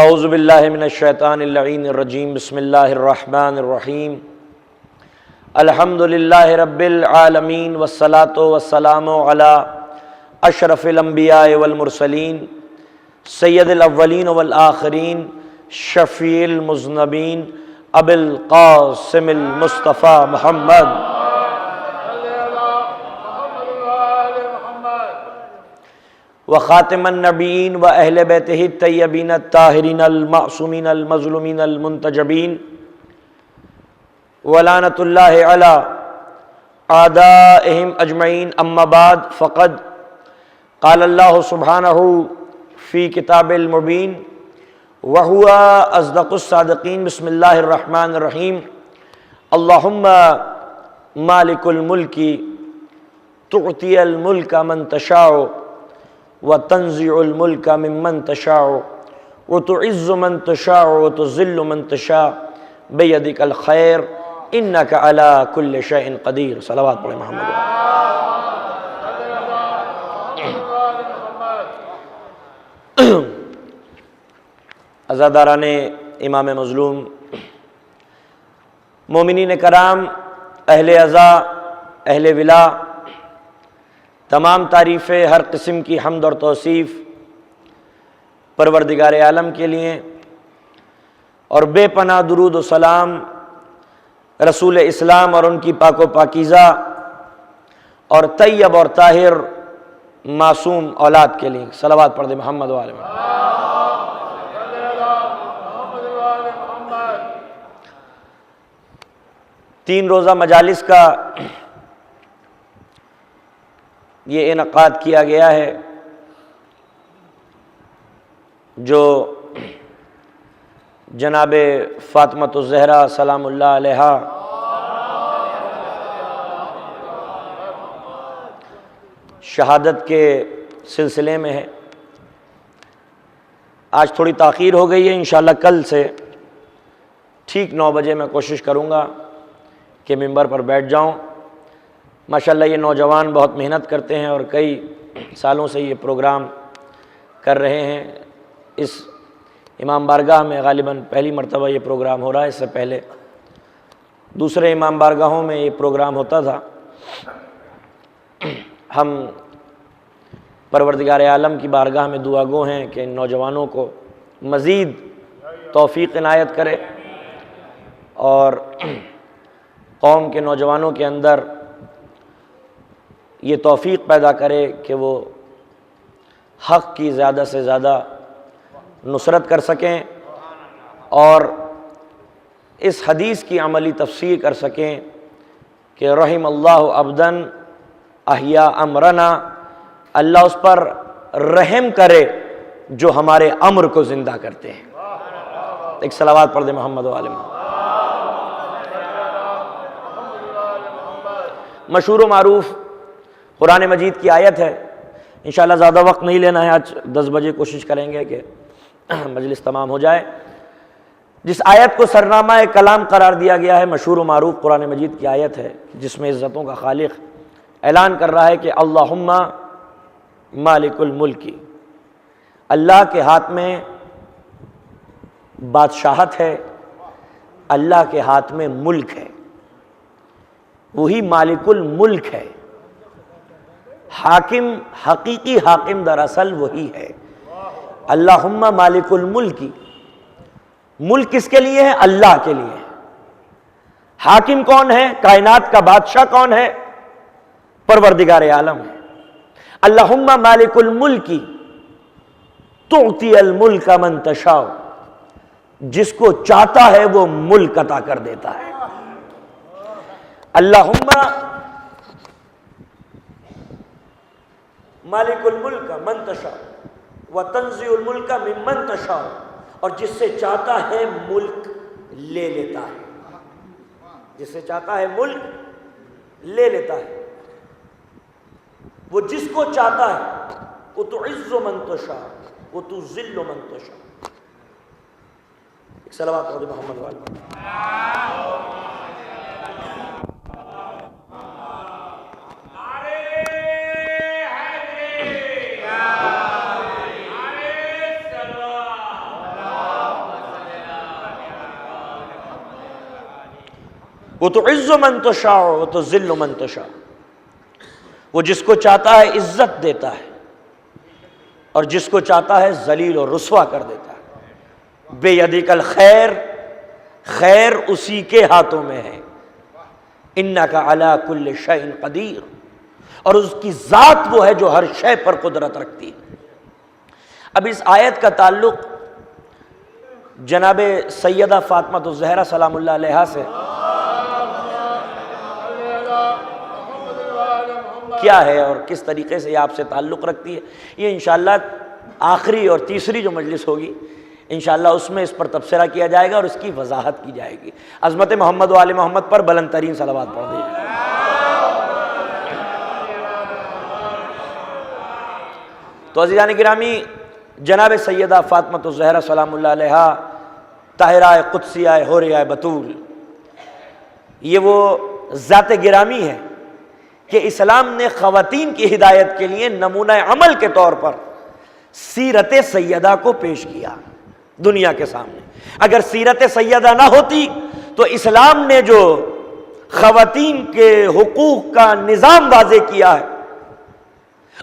اعوذ باللہ من الشیطان اللعین الرجیم بسم اللہ الرحمن الرحیم الحمد للہ رب العالمین والصلاة والسلام علی اشرف الانبیاء والمرسلین سید الاولین والآخرین شفیع المذنبین ابی القاسم المصطفیٰ محمد وخاتم النبیین و اہل بیتہ الطیبین الطاہرین المعصومین المظلومین المنتجبین ولعنۃ اللہ علی اعدائہم اجمعین اما بعد فقد قال اللہ سبحانہ فی کتاب المبین وہو اصدق الصادقین بسم اللہ الرحمن الرحیم اللہم مالک الملک تعطی الملک من تشاء وتنزع الملک ممن تشاء وتعز من تشاء وتذل من تشاء بیدک الخیر انک علی کل شیء قدیر۔ صلوات پڑھیں محمد۔ عزاداران امام مظلوم، مومنین کرام، اہل عزا، اہل ولا، تمام تعریفیں، ہر قسم کی حمد اور توصیف پروردگار عالم کے لیے، اور بے پناہ درود و سلام رسول اسلام اور ان کی پاک و پاکیزہ اور طیب اور طاہر معصوم اولاد کے لیے۔ صلوات پڑھ دے محمد و آل محمد۔ تین روزہ مجالس کا یہ انعقاد کیا گیا ہے، جو جناب فاطمۃ الزہرا سلام اللہ علیہا شہادت کے سلسلے میں ہے۔ آج تھوڑی تاخیر ہو گئی ہے، انشاءاللہ کل سے ٹھیک 9 بجے میں کوشش کروں گا کہ ممبر پر بیٹھ جاؤں۔ ماشاءاللہ یہ نوجوان بہت محنت کرتے ہیں اور کئی سالوں سے یہ پروگرام کر رہے ہیں۔ اس امام بارگاہ میں غالباً پہلی مرتبہ یہ پروگرام ہو رہا ہے، اس سے پہلے دوسرے امام بارگاہوں میں یہ پروگرام ہوتا تھا۔ ہم پروردگار عالم کی بارگاہ میں دعا گو ہیں کہ ان نوجوانوں کو مزید توفیق عنایت کرے اور قوم کے نوجوانوں کے اندر یہ توفیق پیدا کرے کہ وہ حق کی زیادہ سے زیادہ نصرت کر سکیں اور اس حدیث کی عملی تفسیر کر سکیں کہ رحم اللہ عبدن احیا امرنا، اللہ اس پر رحم کرے جو ہمارے امر کو زندہ کرتے ہیں۔ ایک صلوات پڑھ دے محمد و آل محمد۔ مشہور و معروف قرآن مجید کی آیت ہے، انشاءاللہ زیادہ وقت نہیں لینا ہے، آج 10 بجے کوشش کریں گے کہ مجلس تمام ہو جائے۔ جس آیت کو سرنامہ کلام قرار دیا گیا ہے، مشہور و معروف قرآن مجید کی آیت ہے، جس میں عزتوں کا خالق اعلان کر رہا ہے کہ اللہم مالک الملک، اللہ کے ہاتھ میں بادشاہت ہے، اللہ کے ہاتھ میں ملک ہے، وہی مالک الملک ہے۔ حاکم، حقیقی حاکم دراصل وہی ہے۔ اللہم مالک الملک، ملک کس کے لیے ہے؟ اللہ کے لیے ہے۔ حاکم کون ہے؟ کائنات کا بادشاہ کون ہے؟ پروردگار عالم ہے۔ اللہم مالک الملک تعطی الملک من تشاء، جس کو چاہتا ہے وہ ملک عطا کر دیتا ہے۔ اللہم مالک الملک من تشاء وتنزع الملک ممن تشاء، اور جس سے چاہتا ہے ملک لے لیتا ہے، جس سے چاہتا ہے ملک لے لیتا ہے۔ وہ جس کو چاہتا ہے، وہ تعز من تشاء وہ تذل من تشاء۔ ایک صلوات پڑھ دے محمد والے۔ وتعز من تشاء وتذل من تشاء، وہ جس کو چاہتا ہے عزت دیتا ہے اور جس کو چاہتا ہے ذلیل اور رسوا کر دیتا ہے۔ بیدک الخیر، خیر اسی کے ہاتھوں میں ہے، انک علی کل شیء قدیر، اور اس کی ذات وہ ہے جو ہر شے پر قدرت رکھتی ہے۔ اب اس آیت کا تعلق جناب سیدہ فاطمہ الزہرا سلام اللہ علیہا سے کیا ہے اور کس طریقے سے یہ آپ سے تعلق رکھتی ہے، یہ انشاءاللہ آخری اور تیسری جو مجلس ہوگی انشاءاللہ اس میں اس پر تبصرہ کیا جائے گا اور اس کی وضاحت کی جائے گی۔ عظمت محمد و آل محمد پر بلند ترین صلوات پڑھ دیجیے۔ تو عزیزان گرامی، جناب سیدہ فاطمہ الزہرا سلام اللہ علیہا طاہرہ قدسیہ حوریہ بطول، یہ وہ ذات گرامی ہے کہ اسلام نے خواتین کی ہدایت کے لیے نمونہ عمل کے طور پر سیرت سیدہ کو پیش کیا دنیا کے سامنے۔ اگر سیرت سیدہ نہ ہوتی تو اسلام نے جو خواتین کے حقوق کا نظام واضح کیا ہے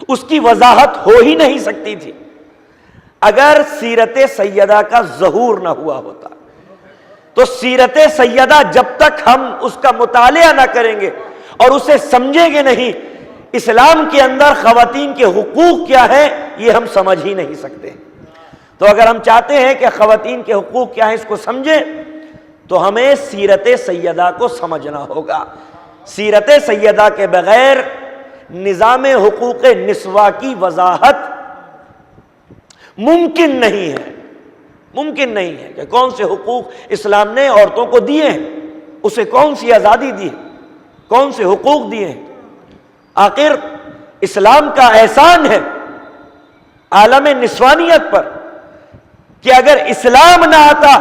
اس کی وضاحت ہو ہی نہیں سکتی تھی اگر سیرت سیدہ کا ظہور نہ ہوا ہوتا۔ تو سیرت سیدہ جب تک ہم اس کا مطالعہ نہ کریں گے اور اسے سمجھیں گے نہیں، اسلام کے اندر خواتین کے حقوق کیا ہے یہ ہم سمجھ ہی نہیں سکتے۔ تو اگر ہم چاہتے ہیں کہ خواتین کے حقوق کیا ہیں اس کو سمجھیں تو ہمیں سیرت سیدہ کو سمجھنا ہوگا۔ سیرت سیدہ کے بغیر نظام حقوق نسواں کی وضاحت ممکن نہیں ہے، ممکن نہیں ہے کہ کون سے حقوق اسلام نے عورتوں کو دیے ہیں، اسے کون سی آزادی دی ہے، کون سے حقوق دیے ہیں۔ آخر اسلام کا احسان ہے عالم نسوانیت پر کہ اگر اسلام نہ آتا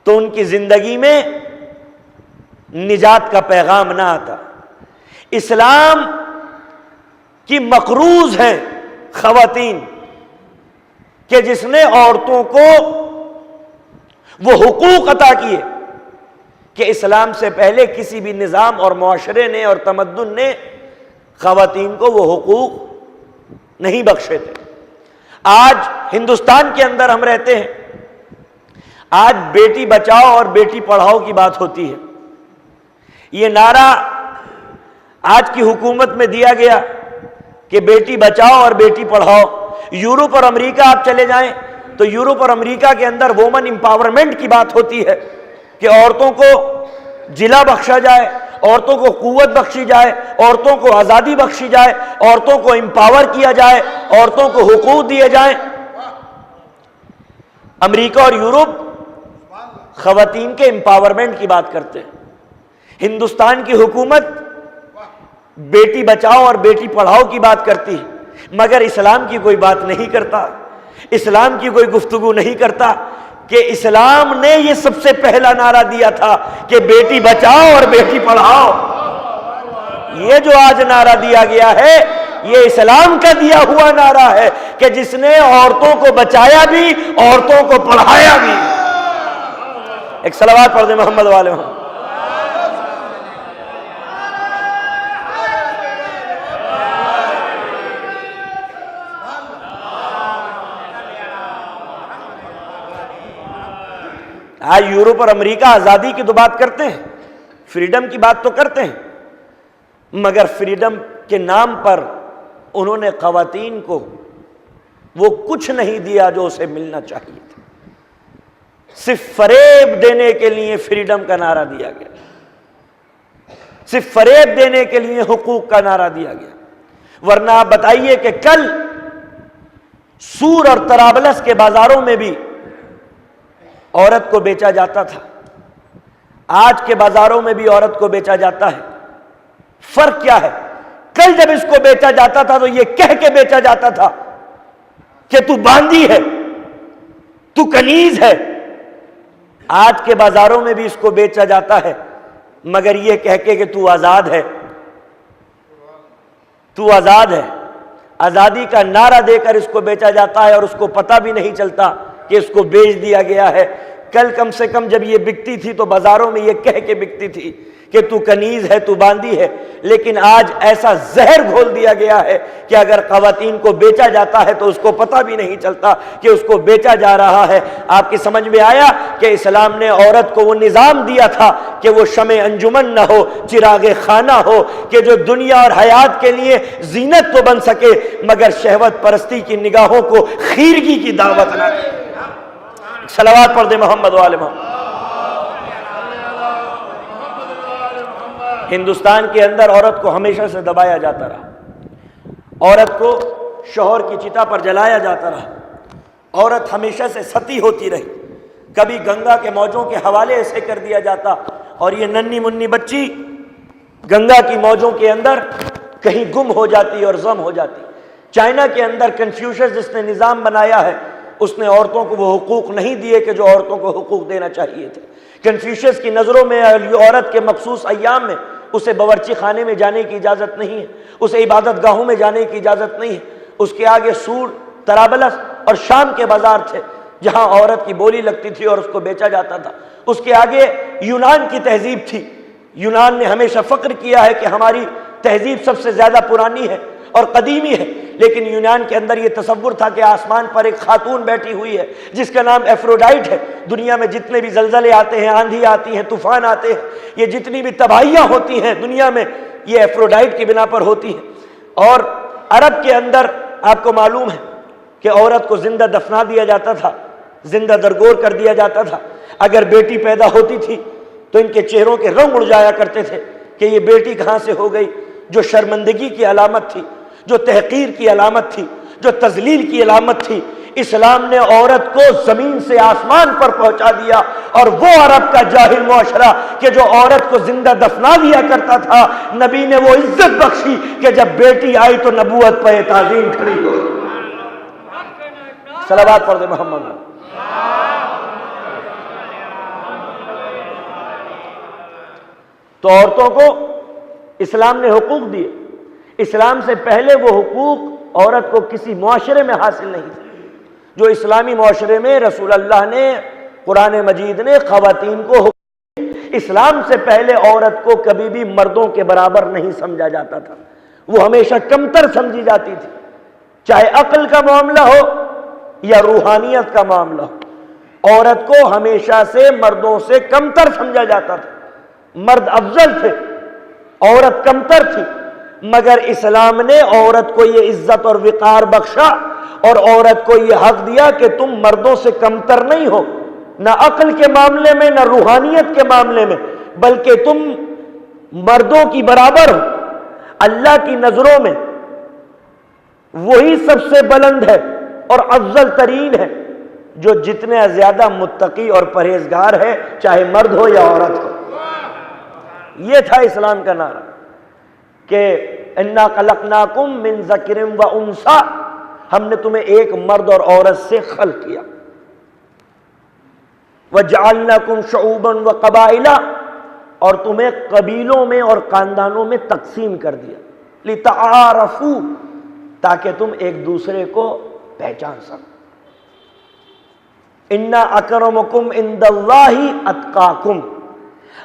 تو ان کی زندگی میں نجات کا پیغام نہ آتا۔ اسلام کی مقروض ہیں خواتین کہ جس نے عورتوں کو وہ حقوق عطا کیے کہ اسلام سے پہلے کسی بھی نظام اور معاشرے نے اور تمدن نے خواتین کو وہ حقوق نہیں بخشے تھے۔ آج ہندوستان کے اندر ہم رہتے ہیں، آج بیٹی بچاؤ اور بیٹی پڑھاؤ کی بات ہوتی ہے۔ یہ نعرہ آج کی حکومت میں دیا گیا کہ بیٹی بچاؤ اور بیٹی پڑھاؤ۔ یورپ اور امریکہ آپ چلے جائیں تو یورپ اور امریکہ کے اندر وومن امپاورمنٹ کی بات ہوتی ہے کہ عورتوں کو جلا بخشا جائے، عورتوں کو قوت بخشی جائے، عورتوں کو آزادی بخشی جائے، عورتوں کو امپاور کیا جائے، عورتوں کو حقوق دیے جائیں۔ امریکہ اور یورپ خواتین کے امپاورمنٹ کی بات کرتے ہیں، ہندوستان کی حکومت بیٹی بچاؤ اور بیٹی پڑھاؤ کی بات کرتی ہے، مگر اسلام کی کوئی بات نہیں کرتا، اسلام کی کوئی گفتگو نہیں کرتا کہ اسلام نے یہ سب سے پہلا نعرہ دیا تھا کہ بیٹی بچاؤ اور بیٹی پڑھاؤ۔ یہ جو آج نعرہ دیا گیا ہے یہ اسلام کا دیا ہوا نعرہ ہے کہ جس نے عورتوں کو بچایا بھی، عورتوں کو پڑھایا بھی۔ ایک صلوات پڑھ دیں محمد والے محمد۔ آج یورپ اور امریکہ آزادی کی تو بات کرتے ہیں، فریڈم کی بات تو کرتے ہیں، مگر فریڈم کے نام پر انہوں نے خواتین کو وہ کچھ نہیں دیا جو اسے ملنا چاہیے تھا۔ صرف فریب دینے کے لیے فریڈم کا نعرہ دیا گیا، صرف فریب دینے کے لیے حقوق کا نعرہ دیا گیا۔ ورنہ آپ بتائیے کہ کل سور اور طرابلس کے بازاروں میں بھی عورت کو بیچا جاتا تھا، آج کے بازاروں میں بھی عورت کو بیچا جاتا ہے۔ فرق کیا ہے؟ کل جب اس کو بیچا جاتا تھا تو یہ کہہ کے بیچا جاتا تھا کہ تو باندی ہے، تو کنیز ہے۔ آج کے بازاروں میں بھی اس کو بیچا جاتا ہے مگر یہ کہہ کے کہ تو آزاد ہے، تو آزاد ہے۔ آزادی کا نعرہ دے کر اس کو بیچا جاتا ہے اور اس کو پتہ بھی نہیں چلتا کہ اس کو بیچ دیا گیا ہے۔ کل کم سے کم جب یہ بکتی تھی تو بازاروں میں یہ کہہ کے بکتی تھی کہ تو کنیز ہے، تو باندی ہے، لیکن آج ایسا زہر گھول دیا گیا ہے کہ اگر خواتین کو بیچا جاتا ہے تو اس کو پتہ بھی نہیں چلتا کہ اس کو بیچا جا رہا ہے۔ آپ کی سمجھ میں آیا کہ اسلام نے عورت کو وہ نظام دیا تھا کہ وہ شمع انجمن نہ ہو، چراغ خانہ ہو، کہ جو دنیا اور حیات کے لیے زینت تو بن سکے مگر شہوت پرستی کی نگاہوں کو خیرگی کی دعوت نہ دے۔ صلوات پڑھ دے محمد و آل محمد۔ ہندوستان کے اندر عورت کو ہمیشہ سے دبایا جاتا رہا، عورت کو شوہر کی چتا پر جلایا جاتا رہا، عورت ہمیشہ سے ستی ہوتی رہی، کبھی گنگا کے موجوں کے حوالے ایسے کر دیا جاتا اور یہ ننھی منی بچی گنگا کی موجوں کے اندر کہیں گم ہو جاتی اور ضم ہو جاتی۔ چائنا کے اندر کنفیوشس جس نے نظام بنایا ہے اس نے عورتوں کو وہ حقوق نہیں دیے کہ جو عورتوں کو حقوق دینا چاہیے تھے۔ کنفیوشس کی نظروں میں عورت کے مخصوص ایام میں اسے باورچی خانے میں جانے کی اجازت نہیں ہے، اسے عبادت گاہوں میں جانے کی اجازت نہیں ہے، اس کے آگے سور، طرابلس اور شام کے بازار تھے جہاں عورت کی بولی لگتی تھی اور اس کو بیچا جاتا تھا۔ اس کے آگے یونان کی تہذیب تھی، یونان نے ہمیشہ فخر کیا ہے کہ ہماری تہذیب سب سے زیادہ پرانی ہے اور قدیمی ہے، لیکن یونان کے اندر یہ تصور تھا کہ آسمان پر ایک خاتون بیٹھی ہوئی ہے جس کا نام ایفروڈائٹ ہے۔ دنیا میں جتنے بھی زلزلے آتے ہیں، آندھی آتی ہیں، طوفان آتے ہیں، یہ جتنی بھی تباہیاں ہوتی ہیں دنیا میں یہ ایفروڈائٹ کی بنا پر ہوتی ہیں۔ اور عرب کے اندر آپ کو معلوم ہے کہ عورت کو زندہ دفنا دیا جاتا تھا، زندہ درگور کر دیا جاتا تھا۔ اگر بیٹی پیدا ہوتی تھی تو ان کے چہروں کے رنگ اڑ جایا کرتے تھے کہ یہ بیٹی کہاں سے ہو گئی، جو شرمندگی کی علامت تھی، جو تحقیر کی علامت تھی، جو تذلیل کی علامت تھی۔ اسلام نے عورت کو زمین سے آسمان پر پہنچا دیا، اور وہ عرب کا جاہل معاشرہ کہ جو عورت کو زندہ دفنا دیا کرتا تھا، نبی نے وہ عزت بخشی کہ جب بیٹی آئی تو نبوت پہ تعظیم کھڑی ہو۔ صلوات پڑھ دے محمد۔ تو عورتوں کو اسلام نے حقوق دیے۔ اسلام سے پہلے وہ حقوق عورت کو کسی معاشرے میں حاصل نہیں تھے جو اسلامی معاشرے میں رسول اللہ نے، قرآن مجید نے خواتین کو حقوق دیے۔ اسلام سے پہلے عورت کو کبھی بھی مردوں کے برابر نہیں سمجھا جاتا تھا، وہ ہمیشہ کمتر سمجھی جاتی تھی، چاہے عقل کا معاملہ ہو یا روحانیت کا معاملہ ہو۔ عورت کو ہمیشہ سے مردوں سے کمتر سمجھا جاتا تھا، مرد افضل تھے، عورت کمتر تھی، مگر اسلام نے عورت کو یہ عزت اور وقار بخشا اور عورت کو یہ حق دیا کہ تم مردوں سے کمتر نہیں ہو، نہ عقل کے معاملے میں نہ روحانیت کے معاملے میں، بلکہ تم مردوں کی برابر ہو۔ اللہ کی نظروں میں وہی سب سے بلند ہے اور افضل ترین ہے جو جتنے زیادہ متقی اور پرہیزگار ہے، چاہے مرد ہو یا عورت ہو۔ یہ تھا اسلام کا نعرہ کہ انا خلقناکم من ذکر و انثی، ہم نے تمہیں ایک مرد اور عورت سے خلق کیا۔ وجعلناکم شعوبا وقبائل، اور تمہیں قبیلوں میں اور خاندانوں میں تقسیم کر دیا، لتعارفوا، تاکہ تم ایک دوسرے کو پہچان سکو۔ انا اکرمکم عند اللہ اتقاکم،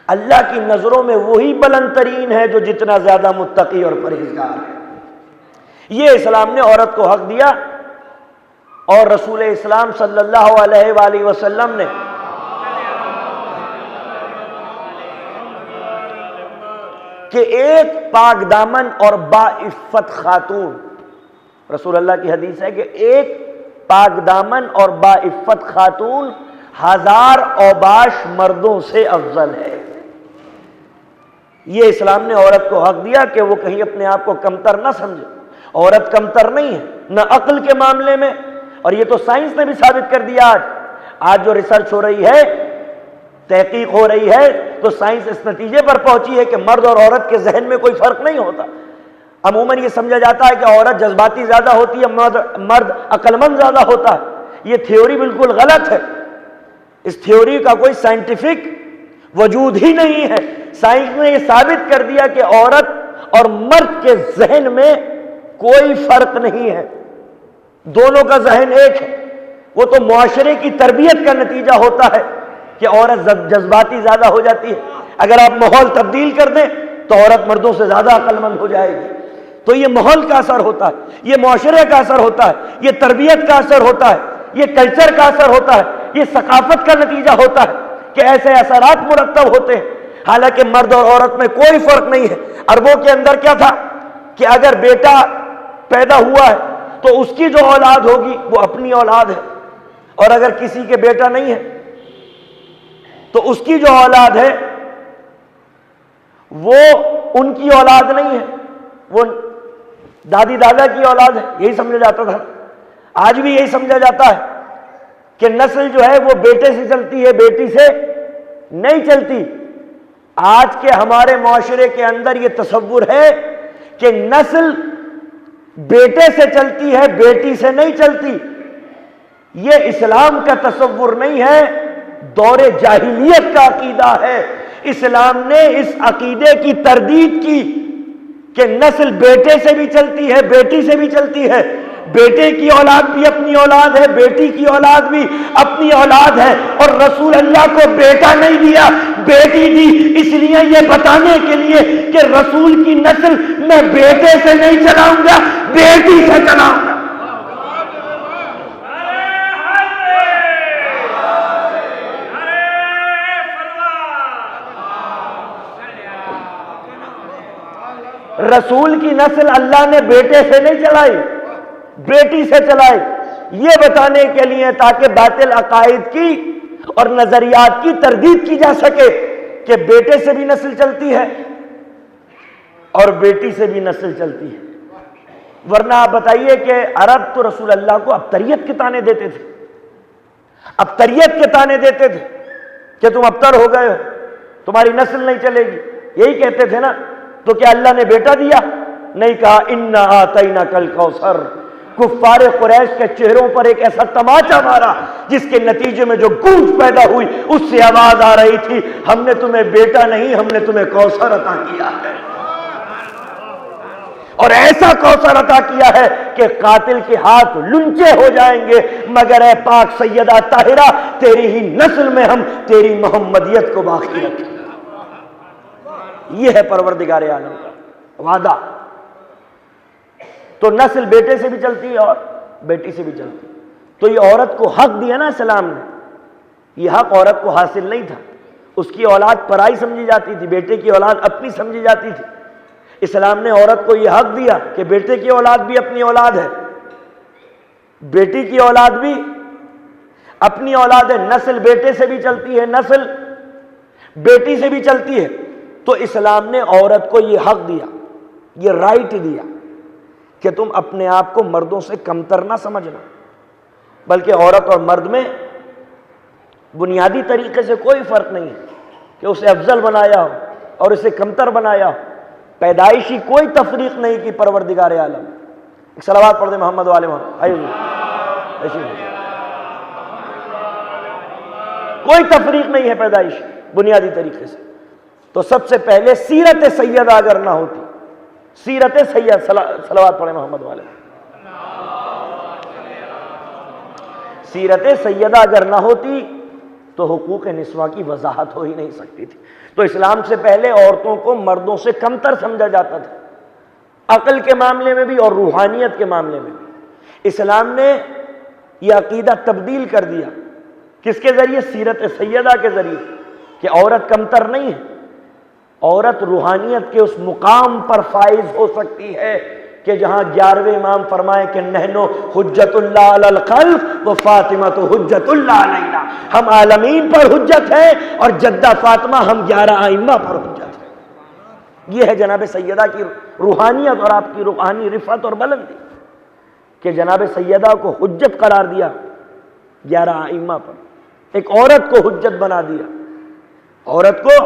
اللہ کی نظروں میں وہی بلند ترین ہے جو جتنا زیادہ متقی اور پرہیزگار ہے۔ یہ اسلام نے عورت کو حق دیا، اور رسول اسلام صلی اللہ علیہ وآلہ وسلم نے کہ ایک پاک دامن اور باعفت خاتون، رسول اللہ کی حدیث ہے کہ ایک پاک دامن اور باعفت خاتون 1000 اوباش مردوں سے افضل ہے۔ یہ اسلام نے عورت کو حق دیا کہ وہ کہیں اپنے آپ کو کمتر نہ سمجھے۔ عورت کمتر نہیں ہے، نہ عقل کے معاملے میں، اور یہ تو سائنس نے بھی ثابت کر دیا۔ آج جو ریسرچ ہو رہی ہے، تحقیق ہو رہی ہے، تو سائنس اس نتیجے پر پہنچی ہے کہ مرد اور عورت کے ذہن میں کوئی فرق نہیں ہوتا۔ عموماً یہ سمجھا جاتا ہے کہ عورت جذباتی زیادہ ہوتی ہے، مرد عقل مند زیادہ ہوتا ہے۔ یہ تھیوری بالکل غلط ہے، اس تھیوری کا کوئی سائنٹیفک وجود ہی نہیں ہے۔ سائنس نے یہ ثابت کر دیا کہ عورت اور مرد کے ذہن میں کوئی فرق نہیں ہے، دونوں کا ذہن ایک ہے۔ وہ تو معاشرے کی تربیت کا نتیجہ ہوتا ہے کہ عورت جذباتی زیادہ ہو جاتی ہے. اگر آپ ماحول تبدیل کر دیں تو عورت مردوں سے زیادہ عقل مند ہو جائے گی. تو یہ ماحول کا اثر ہوتا ہے، یہ معاشرے کا اثر ہوتا ہے، یہ تربیت کا اثر ہوتا ہے، یہ کلچر کا اثر ہوتا ہے، یہ ثقافت کا نتیجہ ہوتا ہے کہ ایسے اثرات مرتب ہوتے ہیں. حالانکہ مرد اور عورت میں کوئی فرق نہیں ہے. عربوں کے اندر کیا تھا کہ اگر بیٹا پیدا ہوا ہے تو اس کی جو اولاد ہوگی وہ اپنی اولاد ہے، اور اگر کسی کے بیٹا نہیں ہے تو اس کی جو اولاد ہے وہ ان کی اولاد نہیں ہے، وہ دادی دادا کی اولاد ہے. یہی سمجھا جاتا تھا. آج بھی یہی سمجھا جاتا ہے کہ نسل جو ہے وہ بیٹے سے چلتی ہے، بیٹی سے نہیں چلتی. آج کے ہمارے معاشرے کے اندر یہ تصور ہے کہ نسل بیٹے سے چلتی ہے، بیٹی سے نہیں چلتی. یہ اسلام کا تصور نہیں ہے، دور جاہلیت کا عقیدہ ہے. اسلام نے اس عقیدے کی تردید کی کہ نسل بیٹے سے بھی چلتی ہے، بیٹی سے بھی چلتی ہے. بیٹے کی اولاد بھی اپنی اولاد ہے، بیٹی کی اولاد بھی اپنی اولاد ہے. اور رسول اللہ کو بیٹا نہیں دیا، بیٹی دی، اس لیے یہ بتانے کے لیے کہ رسول کی نسل میں بیٹے سے نہیں چلاؤں گا، بیٹی سے چلاؤں گا. رسول کی نسل اللہ نے بیٹے سے نہیں چلائی، بیٹی سے چلائی. یہ بتانے کے لیے تاکہ باطل عقائد کی اور نظریات کی تردید کی جا سکے کہ بیٹے سے بھی نسل چلتی ہے اور بیٹی سے بھی نسل چلتی ہے. ورنہ آپ بتائیے کہ عرب تو رسول اللہ کو ابتریت کے تانے دیتے تھے، ابتریت کے تانے دیتے تھے کہ تم ابتر ہو گئے ہو، تمہاری نسل نہیں چلے گی. یہی کہتے تھے نا. تو کیا اللہ نے بیٹا دیا؟ نہیں کہا انا آتیناک الکوثر. کفار قریش کے چہروں پر ایک ایسا تماچا مارا جس کے نتیجے میں جو گونج پیدا ہوئی اس سے آواز آ رہی تھی ہم نے تمہیں بیٹا نہیں، ہم نے تمہیں کوثر عطا کیا ہے. اور ایسا کوثر عطا کیا ہے کہ قاتل کے ہاتھ لنچے ہو جائیں گے، مگر اے پاک سیدہ طاہرہ تیری ہی نسل میں ہم تیری محمدیت کو باقی رکھیں. یہ ہے پروردگار عالم کا وعدہ. تو نسل بیٹے سے بھی چلتی ہے اور بیٹی سے بھی چلتی ہے. تو یہ عورت کو حق دیا نا اسلام نے، یہ حق عورت کو حاصل نہیں تھا. اس کی اولاد پرائی سمجھی جاتی تھی، بیٹے کی اولاد اپنی سمجھی جاتی تھی. اسلام نے عورت کو یہ حق دیا کہ بیٹے کی اولاد بھی اپنی اولاد ہے، بیٹی کی اولاد بھی اپنی اولاد ہے. نسل بیٹے سے بھی چلتی ہے، نسل بیٹی سے بھی چلتی ہے. تو اسلام نے عورت کو یہ حق دیا، یہ رائٹ دیا کہ تم اپنے آپ کو مردوں سے کمتر نہ سمجھنا، بلکہ عورت اور مرد میں بنیادی طریقے سے کوئی فرق نہیں ہے کہ اسے افضل بنایا ہو اور اسے کمتر بنایا ہو. پیدائشی کوئی تفریق نہیں کی پروردگار عالم. ایک صلوات پڑھ دیں محمد والے محمد. کوئی تفریق نہیں ہے پیدائشی بنیادی طریقے سے. تو سب سے پہلے سیرت سیدہ اگر نہ ہوتی، سیرت سید، صلوات پڑھیں محمد والے، سیرت سیدہ اگر نہ ہوتی تو حقوق نسواں کی وضاحت ہو ہی نہیں سکتی تھی. تو اسلام سے پہلے عورتوں کو مردوں سے کمتر سمجھا جاتا تھا، عقل کے معاملے میں بھی اور روحانیت کے معاملے میں بھی. اسلام نے یہ عقیدہ تبدیل کر دیا. کس کے ذریعے؟ سیرت سیدہ کے ذریعے، کہ عورت کمتر نہیں ہے، عورت روحانیت کے اس مقام پر فائز ہو سکتی ہے کہ جہاں 11ویں امام فرمائے کہ نحنو حجت اللہ علی الخلق و فاطمہ تو حجت اللہ علینا. ہم عالمین پر حجت ہیں اور جدہ فاطمہ ہم 11 ائمہ پر حجت ہیں. یہ ہے جناب سیدہ کی روحانیت اور آپ کی روحانی رفعت اور بلندی کہ جناب سیدہ کو حجت قرار دیا 11 ائمہ پر. ایک عورت کو حجت بنا دیا، عورت کو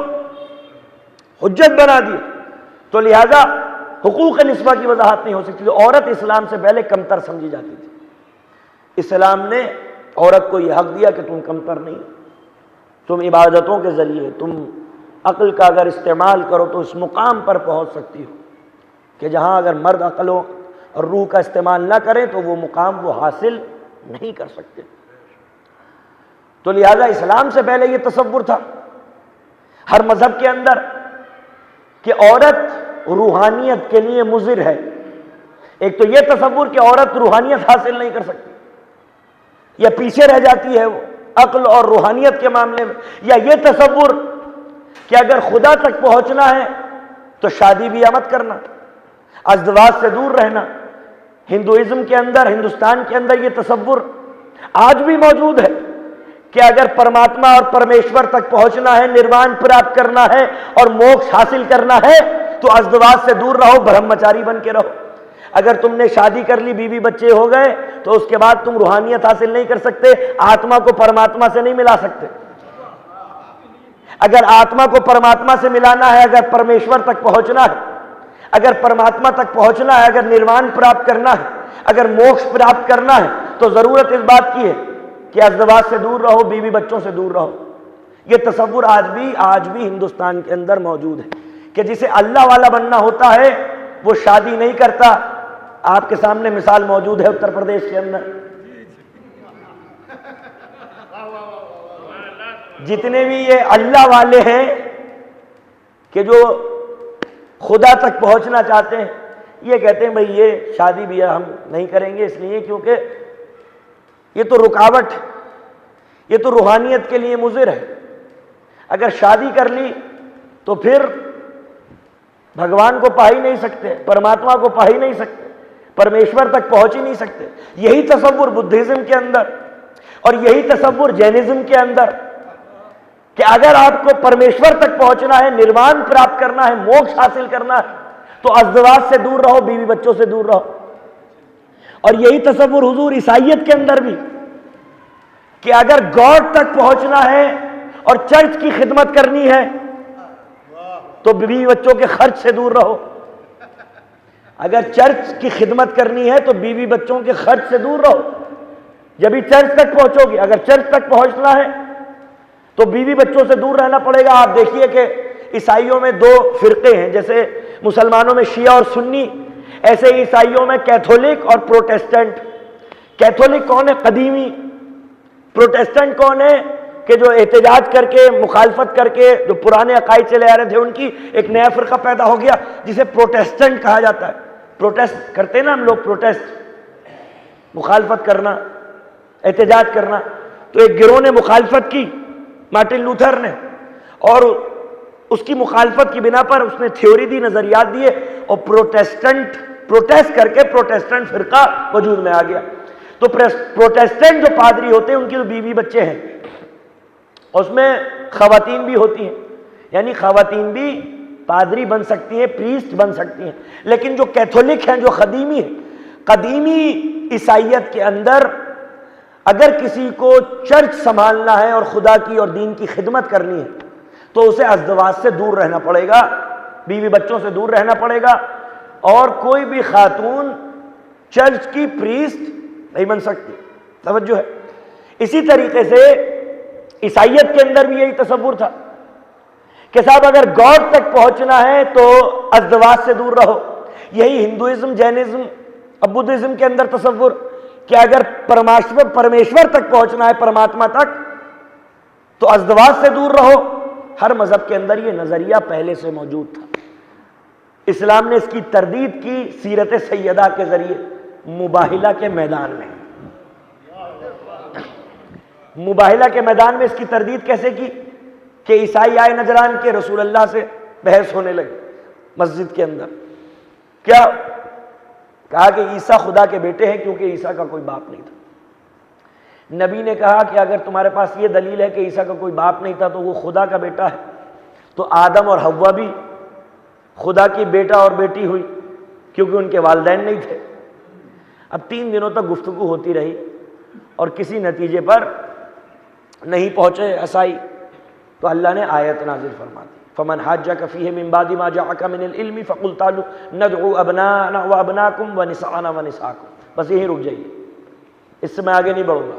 حجت بنا دیا. تو لہذا حقوق نسواں کی وضاحت نہیں ہو سکتی. تو عورت اسلام سے پہلے کمتر سمجھی جاتی تھی. اسلام نے عورت کو یہ حق دیا کہ تم کمتر نہیں، تم عبادتوں کے ذریعے، تم عقل کا اگر استعمال کرو تو اس مقام پر پہنچ سکتی ہو کہ جہاں اگر مرد عقل اور روح کا استعمال نہ کریں تو وہ مقام وہ حاصل نہیں کر سکتے. تو لہذا اسلام سے پہلے یہ تصور تھا ہر مذہب کے اندر کہ عورت روحانیت کے لیے مضر ہے. ایک تو یہ تصور کہ عورت روحانیت حاصل نہیں کر سکتی یا پیچھے رہ جاتی ہے وہ عقل اور روحانیت کے معاملے میں، یا یہ تصور کہ اگر خدا تک پہنچنا ہے تو شادی بیاہ مت کرنا، ازدواج سے دور رہنا. ہندوازم کے اندر، ہندوستان کے اندر یہ تصور آج بھی موجود ہے کہ اگر پرماتما اور پرمیشور تک پہنچنا ہے، نروان پراپت کرنا ہے اور موکش حاصل کرنا ہے تو ازدواج سے دور رہو، برہمچاری بن کے رہو. اگر تم نے شادی کر لی، بیوی بچے ہو گئے، تو اس کے بعد تم روحانیت حاصل نہیں کر سکتے، آتما کو پرماتما سے نہیں ملا سکتے. اگر آتما کو پرماتما سے ملانا ہے، اگر پرمیشور تک پہنچنا ہے، اگر پرماتما تک پہنچنا ہے، اگر نروان پراپت کرنا ہے، اگر موکش پراپت کرنا ہے، تو ضرورت اس بات کی ہے کہ ازدواج سے دور رہو، بیوی بچوں سے دور رہو. یہ تصور آج بھی ہندوستان کے اندر موجود ہے کہ جسے اللہ والا بننا ہوتا ہے وہ شادی نہیں کرتا. آپ کے سامنے مثال موجود ہے اتر پردیش کے اندر. جتنے بھی یہ اللہ والے ہیں کہ جو خدا تک پہنچنا چاہتے ہیں، یہ کہتے ہیں بھئی یہ شادی بیاہ ہم نہیں کریں گے، اس لیے کیونکہ یہ تو رکاوٹ ہے، یہ تو روحانیت کے لیے مضر ہے. اگر شادی کر لی تو پھر بھگوان کو پا ہی نہیں سکتے، پرماتما کو پا ہی نہیں سکتے، پرمیشور تک پہنچ ہی نہیں سکتے. یہی تصور بدھزم کے اندر اور یہی تصور جینزم کے اندر کہ اگر آپ کو پرمیشور تک پہنچنا ہے، نروان پراپت کرنا ہے، موکش حاصل کرنا ہے، تو ازدواج سے دور رہو، بیوی بچوں سے دور رہو. اور یہی تصور حضور عیسائیت کے اندر بھی کہ اگر گاڈ تک پہنچنا ہے اور چرچ کی خدمت کرنی ہے تو بیوی بچوں کے خرچ سے دور رہو. اگر چرچ کی خدمت کرنی ہے تو بیوی بچوں کے خرچ سے دور رہو، جبھی چرچ تک پہنچو گی. اگر چرچ تک پہنچنا ہے تو بیوی بچوں سے دور رہنا پڑے گا. آپ دیکھیے کہ عیسائیوں میں دو فرقے ہیں، جیسے مسلمانوں میں شیعہ اور سنی، ایسے عیسائیوں میں کیتھولک اور پروٹیسٹنٹ. کیتھولک کون ہے؟ قدیمی. پروٹیسٹنٹ کون ہے؟ کہ جو احتجاج کر کے، مخالفت کر کے، جو پرانے عقائد چلے آ رہے تھے ان کی ایک نیا فرقہ پیدا ہو گیا جسے پروٹیسٹنٹ کہا جاتا ہے. پروٹیسٹ کرتے ہیں نا ہم لوگ، پروٹیسٹ، مخالفت کرنا، احتجاج کرنا. تو ایک گروہ نے مخالفت کی، مارٹن لوتھر نے، اور اس کی مخالفت کی بنا پر اس نے تھیوری دی، نظریات دیے، اور پروٹیسٹ کر کے پروٹیسٹنٹ فرقہ وجود میں آ گیا. تو پروٹیسٹنٹ جو پادری ہوتے ہیں ان کی تو بیوی بچے ہیں، اس میں خواتین بھی ہوتی ہیں، یعنی خواتین بھی پادری بن سکتی ہیں، پریسٹ بن سکتی ہیں. لیکن جو کیتھولک ہیں، جو قدیمی ہیں، قدیمی عیسائیت کے اندر اگر کسی کو چرچ سنبھالنا ہے اور خدا کی اور دین کی خدمت کرنی ہے تو اسے ازدواج سے دور رہنا پڑے گا، بیوی بچوں سے دور رہنا پڑے گا، اور کوئی بھی خاتون چرچ کی پریسٹ نہیں بن سکتی. توجہ ہے. اسی طریقے سے عیسائیت کے اندر بھی یہی تصور تھا کہ صاحب اگر گاڈ تک پہنچنا ہے تو ازدواج سے دور رہو. یہی ہندوازم، جینزم اور بدھزم کے اندر تصور کہ اگر پرمیشور تک پہنچنا ہے، پرماتما تک، تو ازدواج سے دور رہو. ہر مذہب کے اندر یہ نظریہ پہلے سے موجود تھا. اسلام نے اس کی تردید کی سیرت سیدہ کے ذریعے مباہلہ کے میدان میں. مباہلہ کے میدان میں اس کی تردید کیسے کی کہ عیسائی آئے نجران کے، رسول اللہ سے بحث ہونے لگی مسجد کے اندر. کیا کہا کہ عیسیٰ خدا کے بیٹے ہیں، کیونکہ عیسیٰ کا کوئی باپ نہیں تھا. نبی نے کہا کہ اگر تمہارے پاس یہ دلیل ہے کہ عیسیٰ کا کوئی باپ نہیں تھا تو وہ خدا کا بیٹا ہے، تو آدم اور حوا بھی خدا کی بیٹا اور بیٹی ہوئی کیونکہ ان کے والدین نہیں تھے. اب 3 دنوں تک گفتگو ہوتی رہی اور کسی نتیجے پر نہیں پہنچے عیسائی. تو اللہ نے آیت نازل فرما دی، فمن حاجک فیہ من بعد ما جاءک من العلم فقل تعالوا ندعو ابناءنا وابناکم ونساءنا ونساءکم. بس یہی رک جائیے، اس سے میں آگے نہیں بڑھوں گا.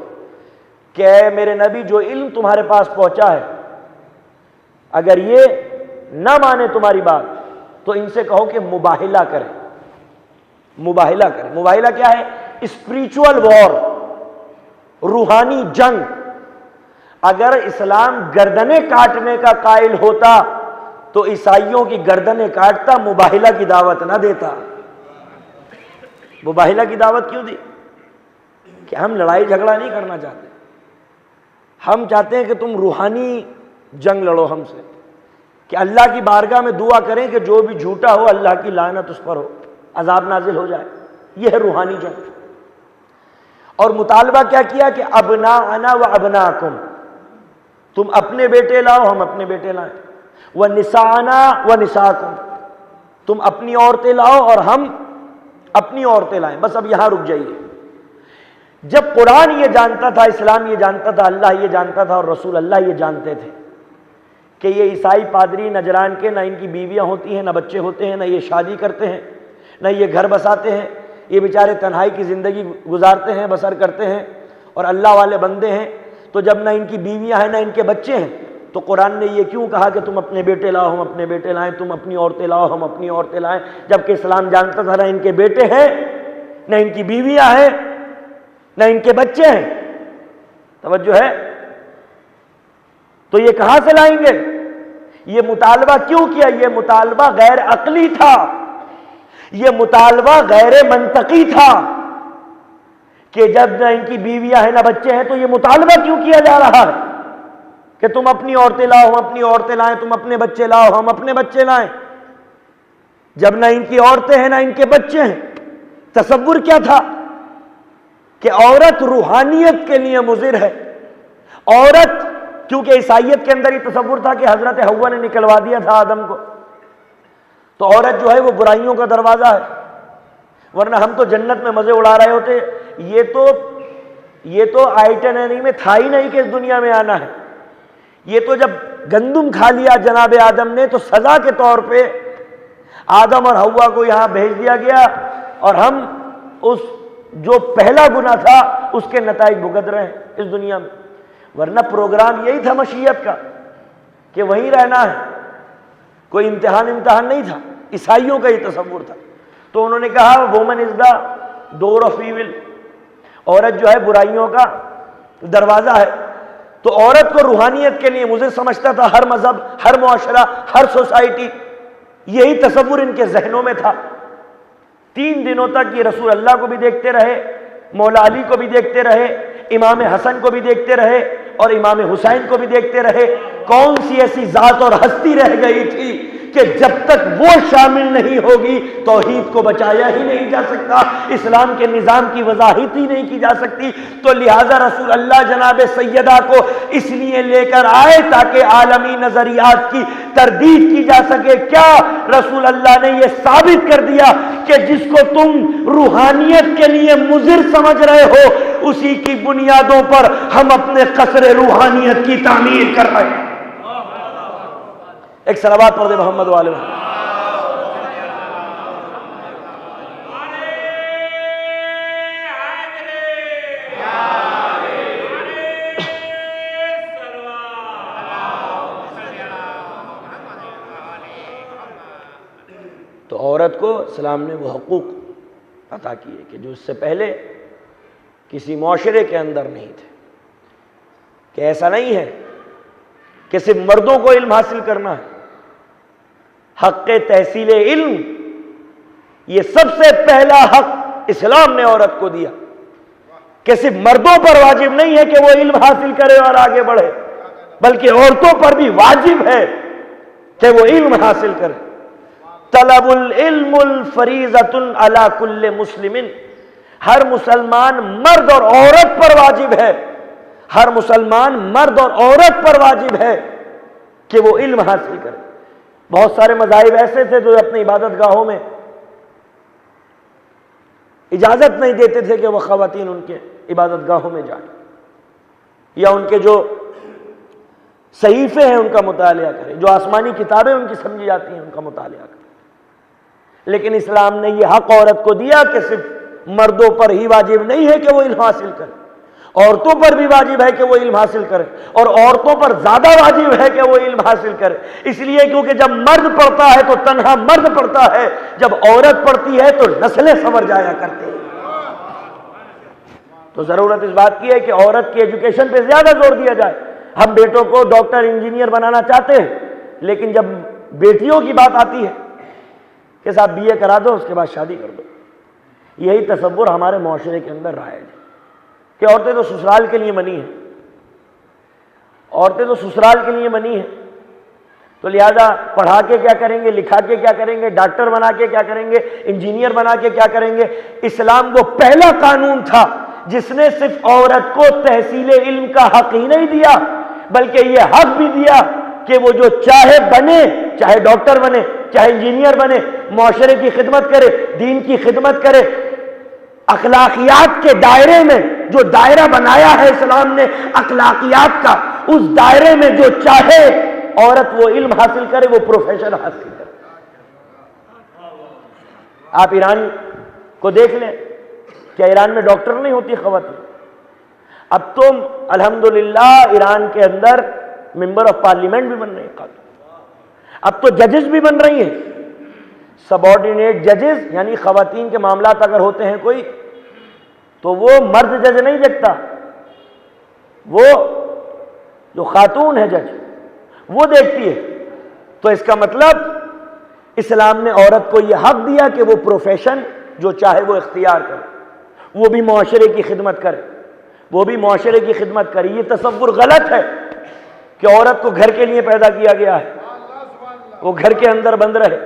کہ اے میرے نبی، جو علم تمہارے پاس پہنچا ہے، اگر یہ نہ مانے تمہاری بات تو ان سے کہو کہ مباہلہ کریں. مباہلہ کریں. مباہلہ کیا ہے؟ اسپریچول وار، روحانی جنگ. اگر اسلام گردنیں کاٹنے کا قائل ہوتا تو عیسائیوں کی گردنیں کاٹتا، مباہلہ کی دعوت نہ دیتا۔ مباہلہ کی دعوت کیوں دی؟ کہ ہم لڑائی جھگڑا نہیں کرنا چاہتے، ہم چاہتے ہیں کہ تم روحانی جنگ لڑو ہم سے، کہ اللہ کی بارگاہ میں دعا کریں کہ جو بھی جھوٹا ہو اللہ کی لعنت اس پر ہو، عذاب نازل ہو جائے۔ یہ ہے روحانی جنگ۔ اور مطالبہ کیا کیا کہ ابناءنا و ابناکم، تم اپنے بیٹے لاؤ ہم اپنے بیٹے لائیں، ونساءنا و نساءکم، تم اپنی عورتیں لاؤ اور ہم اپنی عورتیں لائیں۔ بس اب یہاں رک جائیے۔ جب قرآن یہ جانتا تھا، اسلام یہ جانتا تھا، اللہ یہ جانتا تھا اور رسول اللہ یہ جانتے تھے کہ یہ عیسائی پادری نجران کے نہ ان کی بیویاں ہوتی ہیں، نہ بچے ہوتے ہیں، نہ یہ شادی کرتے ہیں، نہ یہ گھر بساتے ہیں، یہ بیچارے تنہائی کی زندگی گزارتے ہیں، بسر کرتے ہیں اور اللہ والے بندے ہیں، تو جب نہ ان کی بیویاں ہیں نہ ان کے بچے ہیں، تو قرآن نے یہ کیوں کہا کہ تم اپنے بیٹے لاؤ ہم اپنے بیٹے لائیں، تم اپنی عورتیں لاؤ ہم اپنی عورتیں لائیں، جبکہ اسلام جانتا تھا نہ ان کے بیٹے ہیں، نہ ان کی بیویاں ہیں، نہ ان کے بچے ہیں۔ توجہ ہے؟ تو یہ کہاں سے لائیں گے؟ یہ مطالبہ کیوں کیا؟ یہ مطالبہ غیر عقلی تھا، یہ مطالبہ غیر منطقی تھا کہ جب نہ ان کی بیویاں ہیں نہ بچے ہیں تو یہ مطالبہ کیوں کیا جا رہا ہے کہ تم اپنی عورتیں لاؤ ہم اپنی عورتیں لائیں، تم اپنے بچے لاؤ ہم اپنے بچے لائیں، جب نہ ان کی عورتیں ہیں نہ ان کے بچے ہیں۔ تصور کیا تھا کہ عورت روحانیت کے لیے مضر ہے، عورت، کیونکہ عیسائیت کے اندر یہ تصور تھا کہ حضرت حوا نے نکلوا دیا تھا آدم کو، تو عورت جو ہے وہ برائیوں کا دروازہ ہے، ورنہ ہم تو جنت میں مزے اڑا رہے ہوتے۔ یہ تو آئٹنری میں تھا ہی نہیں کہ اس دنیا میں آنا ہے۔ یہ تو جب گندم کھا لیا جناب آدم نے تو سزا کے طور پہ آدم اور حوا کو یہاں بھیج دیا گیا، اور ہم اس جو پہلا گناہ تھا اس کے نتائج بھگت رہے ہیں اس دنیا میں، ورنہ پروگرام یہی تھا مشیت کا کہ وہیں رہنا ہے، کوئی امتحان نہیں تھا۔ عیسائیوں کا یہ تصور تھا، تو انہوں نے کہا woman is the door of evil, عورت جو ہے برائیوں کا دروازہ ہے۔ تو عورت کو روحانیت کے لیے مضر سمجھتا تھا ہر مذہب، ہر معاشرہ، ہر سوسائٹی، یہی تصور ان کے ذہنوں میں تھا۔ 3 دنوں تک یہ رسول اللہ کو بھی دیکھتے رہے، مولا علی کو بھی دیکھتے رہے، امام حسن کو بھی دیکھتے رہے اور امام حسین کو بھی دیکھتے رہے۔ کون سی ایسی ذات اور ہستی رہ گئی تھی کہ جب تک وہ شامل نہیں ہوگی توحید کو بچایا ہی نہیں جا سکتا، اسلام کے نظام کی وضاحت ہی نہیں کی جا سکتی۔ تو لہٰذا رسول اللہ جناب سیدہ کو اس لیے لے کر آئے تاکہ عالمی نظریات کی تردید کی جا سکے۔ کیا رسول اللہ نے یہ ثابت کر دیا کہ جس کو تم روحانیت کے لیے مضر سمجھ رہے ہو اسی کی بنیادوں پر ہم اپنے قصر روحانیت کی تعمیر کر رہے ہیں۔ ایک صلوات پڑھ دے محمد والے محمد۔ تو عورت کو اسلام نے وہ حقوق عطا کیے کہ جو اس سے پہلے کسی معاشرے کے اندر نہیں تھے، کہ ایسا نہیں ہے کہ صرف مردوں کو علم حاصل کرنا ہے۔ حق تحصیل علم یہ سب سے پہلا حق اسلام نے عورت کو دیا، کہ صرف مردوں پر واجب نہیں ہے کہ وہ علم حاصل کرے اور آگے بڑھے، بلکہ عورتوں پر بھی واجب ہے کہ وہ علم حاصل کرے۔ طلب العلم الفریضۃ علی کل مسلم، ہر مسلمان مرد اور عورت پر واجب ہے، ہر مسلمان مرد اور عورت پر واجب ہے کہ وہ علم حاصل کرے۔ بہت سارے مذاہب ایسے تھے جو اپنی عبادت گاہوں میں اجازت نہیں دیتے تھے کہ وہ خواتین ان کے عبادت گاہوں میں جائیں، یا ان کے جو صحیفے ہیں ان کا مطالعہ کریں، جو آسمانی کتابیں ان کی سمجھی جاتی ہیں ان کا مطالعہ کریں۔ لیکن اسلام نے یہ حق عورت کو دیا کہ صرف مردوں پر ہی واجب نہیں ہے کہ وہ علم حاصل کرے، عورتوں پر بھی واجب ہے کہ وہ علم حاصل کرے، اور عورتوں پر زیادہ واجب ہے کہ وہ علم حاصل کرے۔ اس لیے کیونکہ جب مرد پڑھتا ہے تو تنہا مرد پڑھتا ہے، جب عورت پڑھتی ہے تو نسلیں سنور جایا کرتی ہیں۔ تو ضرورت اس بات کی ہے کہ عورت کی ایجوکیشن پہ زیادہ زور دیا جائے، ہم بیٹوں کو ڈاکٹر انجینئر بنانا چاہتے ہیں، لیکن جب بیٹیوں کی بات آتی ہے کہ صاحب بی اے کرا دو، اس کے بعد شادی کر دو۔ یہی تصور ہمارے معاشرے کے اندر رائج ہے کہ عورتیں تو سسرال کے لیے بنی ہیں، عورتیں تو سسرال کے لیے بنی ہیں، تو لہذا پڑھا کے کیا کریں گے، لکھا کے کیا کریں گے، ڈاکٹر بنا کے کیا کریں گے، انجینئر بنا کے کیا کریں گے۔ اسلام وہ پہلا قانون تھا جس نے صرف عورت کو تحصیل علم کا حق ہی نہیں دیا، بلکہ یہ حق بھی دیا کہ وہ جو چاہے بنے، چاہے ڈاکٹر بنے، چاہے انجینئر بنے، معاشرے کی خدمت کرے، دین کی خدمت کرے۔ اخلاقیات کے دائرے میں جو دائرہ بنایا ہے اسلام نے اخلاقیات کا، اس دائرے میں جو چاہے عورت وہ علم حاصل کرے، وہ پروفیشن حاصل کرے۔ آپ ایران کو دیکھ لیں، کیا ایران میں ڈاکٹر نہیں ہوتی خواتین؟ اب تو الحمدللہ ایران کے اندر ممبر آف پارلیمنٹ بھی بن رہے ہیں، اب تو ججز بھی بن رہی ہیں، سب آرڈینیٹ ججز، یعنی خواتین کے معاملات اگر ہوتے ہیں کوئی تو وہ مرد جج نہیں دیکھتا، وہ جو خاتون ہے جج وہ دیکھتی ہے۔ تو اس کا مطلب اسلام نے عورت کو یہ حق دیا کہ وہ پروفیشن جو چاہے وہ اختیار کرے، وہ بھی معاشرے کی خدمت کرے، وہ بھی معاشرے کی خدمت کرے۔ یہ تصور غلط ہے کہ عورت کو گھر کے لیے پیدا کیا گیا ہے، وہ گھر کے اندر بند رہے،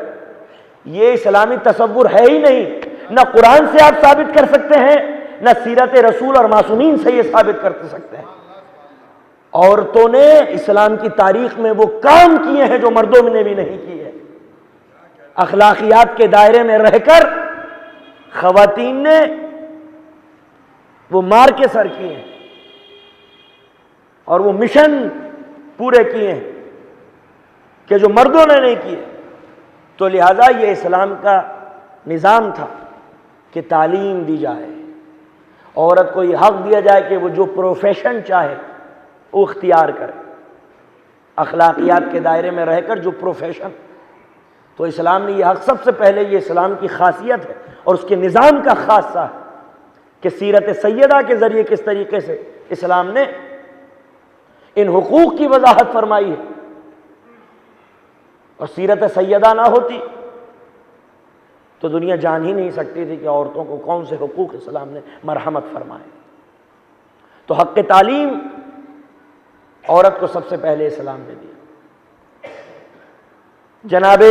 یہ اسلامی تصور ہے ہی نہیں۔ نہ قرآن سے آپ ثابت کر سکتے ہیں، نہ سیرت رسول اور معصومین سے یہ ثابت کر سکتے ہیں۔ عورتوں نے اسلام کی تاریخ میں وہ کام کیے ہیں جو مردوں نے بھی نہیں کیے۔ اخلاقیات کے دائرے میں رہ کر خواتین نے وہ مار کے سر کیے ہیں اور وہ مشن پورے کیے ہیں کہ جو مردوں نے نہیں کیے۔ تو لہذا یہ اسلام کا نظام تھا کہ تعلیم دی جائے، عورت کو یہ حق دیا جائے کہ وہ جو پروفیشن چاہے وہ اختیار کرے، اخلاقیات کے دائرے میں رہ کر جو پروفیشن۔ تو اسلام نے یہ حق، سب سے پہلے یہ اسلام کی خاصیت ہے اور اس کے نظام کا خاصہ ہے کہ سیرت سیدہ کے ذریعے کس طریقے سے اسلام نے ان حقوق کی وضاحت فرمائی ہے۔ اور سیرت سیدہ نہ ہوتی تو دنیا جان ہی نہیں سکتی تھی کہ عورتوں کو کون سے حقوق اسلام نے مرحمت فرمائے۔ تو حق تعلیم عورت کو سب سے پہلے اسلام نے دیا۔ جناب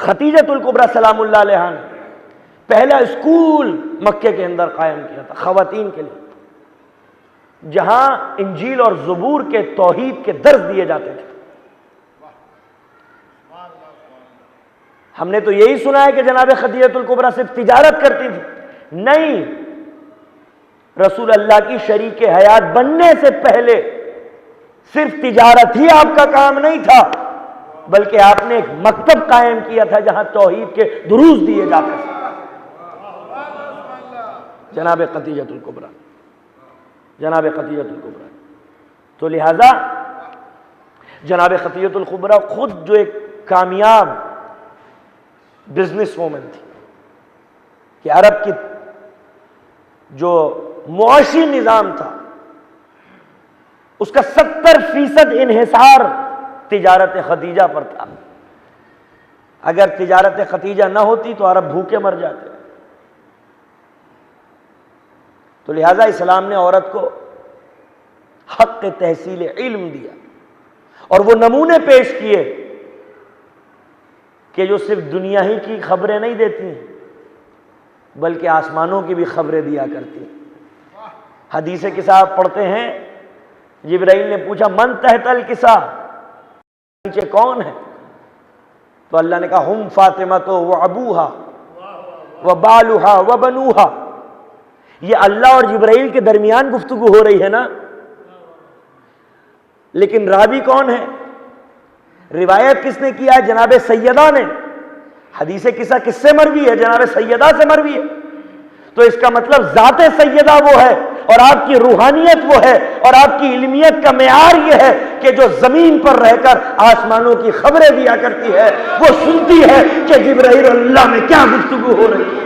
خدیجۃ الکبریٰ سلام اللہ علیہا نے پہلا اسکول مکے کے اندر قائم کیا تھا خواتین کے لیے، جہاں انجیل اور زبور کے توحید کے درس دیے جاتے تھے۔ ہم نے تو یہی سنا ہے کہ جناب خدیجۃ الکبریٰ صرف تجارت کرتی تھی، نہیں، رسول اللہ کی شریک حیات بننے سے پہلے صرف تجارت ہی آپ کا کام نہیں تھا، بلکہ آپ نے ایک مکتب قائم کیا تھا جہاں توحید کے دروس دیے جاتے تھے۔ جناب خدیجۃ الکبریٰ، جناب خدیجۃ الکبریٰ۔ تو لہذا جناب خدیجۃ الکبریٰ خود جو ایک کامیاب بزنس وومن تھی کہ عرب کی جو معاشی نظام تھا اس کا 70% انحصار تجارت خدیجہ پر تھا۔ اگر تجارت خدیجہ نہ ہوتی تو عرب بھوکے مر جاتے۔ تو لہذا اسلام نے عورت کو حق تحصیل علم دیا اور وہ نمونے پیش کیے کہ جو صرف دنیا ہی کی خبریں نہیں دیتی بلکہ آسمانوں کی بھی خبریں دیا کرتی۔ حدیث قصہ پڑھتے ہیں، جبرائیل نے پوچھا من تحت القصہ، نیچے کون ہے؟ تو اللہ نے کہا ہم فاطمہ تو و ابوہا و بالوہا و بنوہا۔ یہ اللہ اور جبرائیل کے درمیان گفتگو ہو رہی ہے نا، لیکن راوی کون ہے؟ روایت کس نے کیا ہے؟ جناب سیدہ نے۔ حدیث قصہ کس سے مروی ہے؟ جناب سیدہ سے مروی ہے۔ تو اس کا مطلب ذات سیدہ وہ ہے اور آپ کی روحانیت وہ ہے اور آپ کی علمیت کا معیار یہ ہے کہ جو زمین پر رہ کر آسمانوں کی خبریں دیا کرتی ہے، وہ سنتی ہے کہ جبرائیل اللہ میں کیا گفتگو ہو رہی ہے۔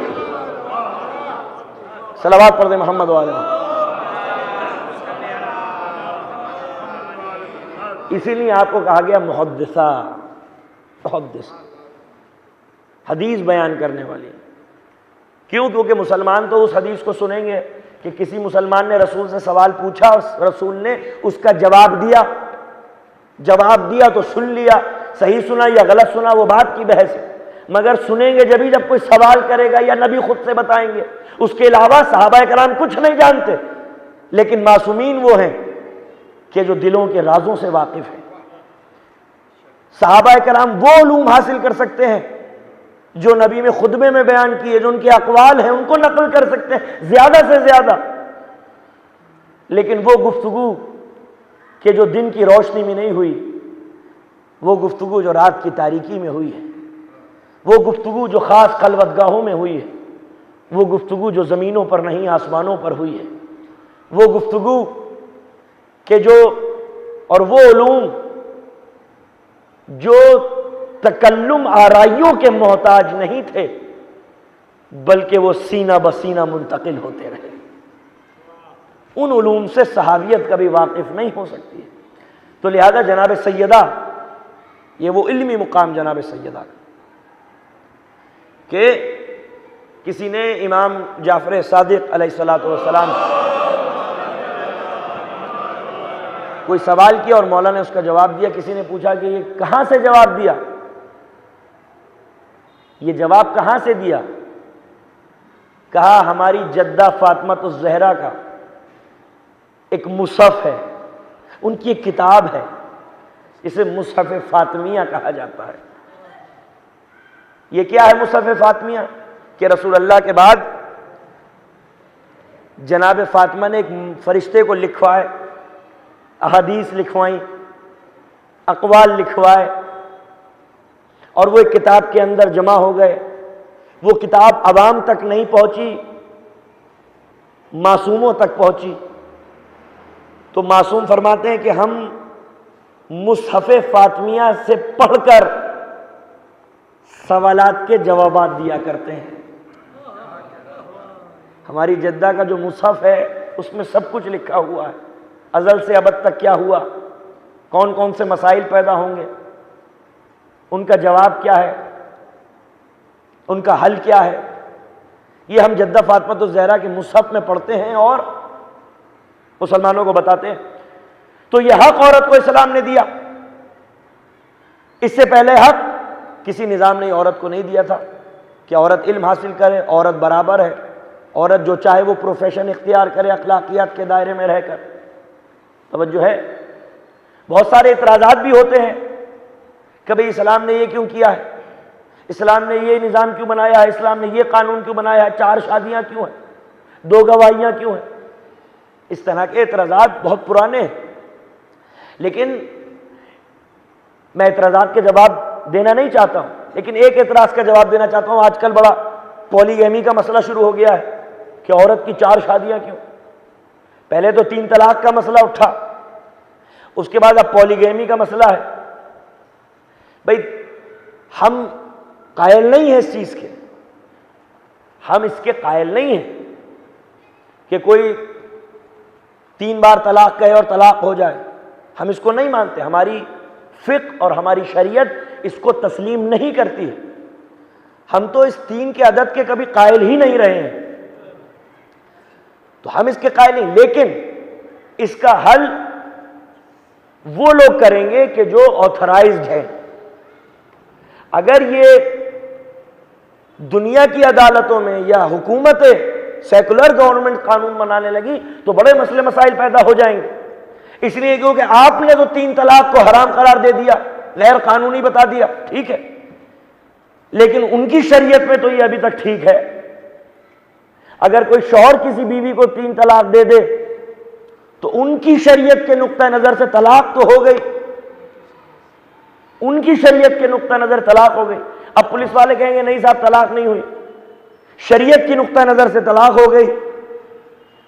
صلوات پڑھ دیں محمد والے۔ اسی لیے آپ کو کہا گیا محدثہ، محدث، حدیث بیان کرنے والی۔ کیوں؟ کیونکہ مسلمان تو اس حدیث کو سنیں گے کہ کسی مسلمان نے رسول سے سوال پوچھا، رسول نے اس کا جواب دیا تو سن لیا، صحیح سنا یا غلط سنا وہ بات کی بحث ہے، مگر سنیں گے جب کوئی سوال کرے گا یا نبی خود سے بتائیں گے۔ اس کے علاوہ صحابہ کرام کچھ نہیں جانتے، لیکن معصومین وہ ہیں کہ جو دلوں کے رازوں سے واقف ہیں۔ صحابہ کرام وہ علوم حاصل کر سکتے ہیں جو نبی میں خطبے میں بیان کیے، جو ان کے اقوال ہیں ان کو نقل کر سکتے ہیں زیادہ سے زیادہ، لیکن وہ گفتگو کہ جو دن کی روشنی میں نہیں ہوئی، وہ گفتگو جو رات کی تاریکی میں ہوئی ہے، وہ گفتگو جو خاص خلوتگاہوں میں ہوئی ہے، وہ گفتگو جو زمینوں پر نہیں آسمانوں پر ہوئی ہے، وہ گفتگو کہ اور وہ علوم جو تکلم آرائیوں کے محتاج نہیں تھے، بلکہ وہ سینہ بسینہ منتقل ہوتے رہے، ان علوم سے صحابیت کبھی واقف نہیں ہو سکتی ہے۔ تو لہذا جناب سیدہ، یہ وہ علمی مقام جناب سیدہ کہ کسی نے امام جعفر صادق علیہ السلام کوئی سوال کیا اور مولا نے اس کا جواب دیا۔ کسی نے پوچھا کہ یہ کہاں سے جواب دیا، یہ جواب کہاں سے دیا؟ کہا ہماری جدہ فاطمۃ الزہرا کا ایک مصحف ہے، ان کی ایک کتاب ہے، اسے مصحف فاطمیہ کہا جاتا ہے۔ یہ کیا ہے مصحف فاطمیہ؟ کہ رسول اللہ کے بعد جناب فاطمہ نے ایک فرشتے کو لکھوائے، احادیث لکھوائیں، اقوال لکھوائے، اور وہ ایک کتاب کے اندر جمع ہو گئے۔ وہ کتاب عوام تک نہیں پہنچی، معصوموں تک پہنچی۔ تو معصوم فرماتے ہیں کہ ہم مصحف فاطمیہ سے پڑھ کر سوالات کے جوابات دیا کرتے ہیں۔ ہماری جدہ کا جو مصحف ہے اس میں سب کچھ لکھا ہوا ہے، ازل سے ابد تک کیا ہوا، کون کون سے مسائل پیدا ہوں گے، ان کا جواب کیا ہے، ان کا حل کیا ہے، یہ ہم جدہ فاطمۃ الزہرا کے مصحف میں پڑھتے ہیں اور مسلمانوں کو بتاتے ہیں۔ تو یہ حق عورت کو اسلام نے دیا، اس سے پہلے حق کسی نظام نے عورت کو نہیں دیا تھا کہ عورت علم حاصل کرے، عورت برابر ہے، عورت جو چاہے وہ پروفیشن اختیار کرے اخلاقیات کے دائرے میں رہ کر۔ توجہ ہے، بہت سارے اعتراضات بھی ہوتے ہیں کہ بھئی اسلام نے یہ کیوں کیا ہے، اسلام نے یہ نظام کیوں بنایا ہے، اسلام نے یہ قانون کیوں بنایا ہے، 4 شادیاں کیوں ہیں، 2 گواہیاں کیوں ہیں۔ اس طرح کے اعتراضات بہت پرانے ہیں، لیکن میں اعتراضات کے جواب دینا نہیں چاہتا ہوں، لیکن ایک اعتراض کا جواب دینا چاہتا ہوں۔ آج کل بڑا پولی گیمی کا مسئلہ شروع ہو گیا ہے کہ عورت کی 4 شادیاں کیوں۔ پہلے تو 3 طلاق کا مسئلہ اٹھا، اس کے بعد اب پولی گیمی کا مسئلہ ہے۔ بھئی ہم قائل نہیں ہیں اس چیز کے، ہم اس کے قائل نہیں ہیں کہ کوئی 3 بار طلاق کہے اور طلاق ہو جائے، ہم اس کو نہیں مانتے۔ ہماری فقہ اور ہماری شریعت اس کو تسلیم نہیں کرتی ہے۔ ہم تو اس 3 کے عدد کے کبھی قائل ہی نہیں رہے ہیں، تو ہم اس کے قائل نہیں، لیکن اس کا حل وہ لوگ کریں گے کہ جو آتھرائزڈ ہیں۔ اگر یہ دنیا کی عدالتوں میں یا حکومت سیکولر گورنمنٹ قانون بنانے لگی تو بڑے مسئلے مسائل پیدا ہو جائیں گے، اس لیے کیونکہ آپ نے تو 3 طلاق کو حرام قرار دے دیا، غیر قانونی بتا دیا، ٹھیک ہے، لیکن ان کی شریعت میں تو یہ ابھی تک ٹھیک ہے۔ اگر کوئی شوہر کسی بیوی کو 3 طلاق دے دے تو ان کی شریعت کے نقطہ نظر سے طلاق تو ہو گئی، ان کی شریعت کے نقطہ نظر طلاق ہو گئی۔ اب پولیس والے کہیں گے نہیں صاحب طلاق نہیں ہوئی، شریعت کی نقطہ نظر سے طلاق ہو گئی،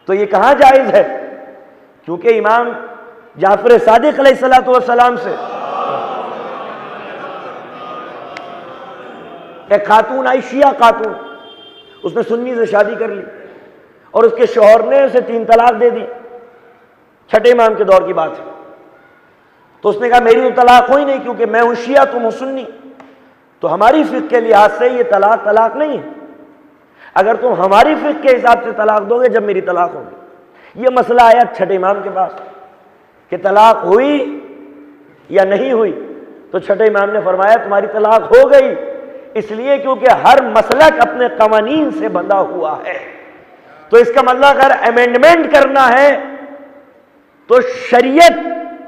تو یہ کہاں جائز ہے؟ کیونکہ امام جعفر صادق علیہ السلام سے ایک خاتون آئی، شیعہ خاتون، اس نے سنی سے شادی کر لی اور اس کے شوہر نے اسے 3 طلاق دے دی، چھٹے امام کے دور کی بات ہے۔ تو اس نے کہا میری تو طلاق ہوئی نہیں کیونکہ میں ہوں شیعہ تم ہو سنی، تو ہماری فقہ کے لحاظ سے یہ طلاق نہیں ہے، اگر تم ہماری فقہ کے حساب سے طلاق دو گے جب میری طلاق ہوگی۔ یہ مسئلہ آیا چھٹے امام کے پاس کہ طلاق ہوئی یا نہیں ہوئی، تو چھٹے امام نے فرمایا تمہاری طلاق ہو گئی، اس لیے کیونکہ ہر مسلک اپنے قوانین سے بندھا ہوا ہے، تو اس کا مطلب اگر امینڈمنٹ کرنا ہے تو شریعت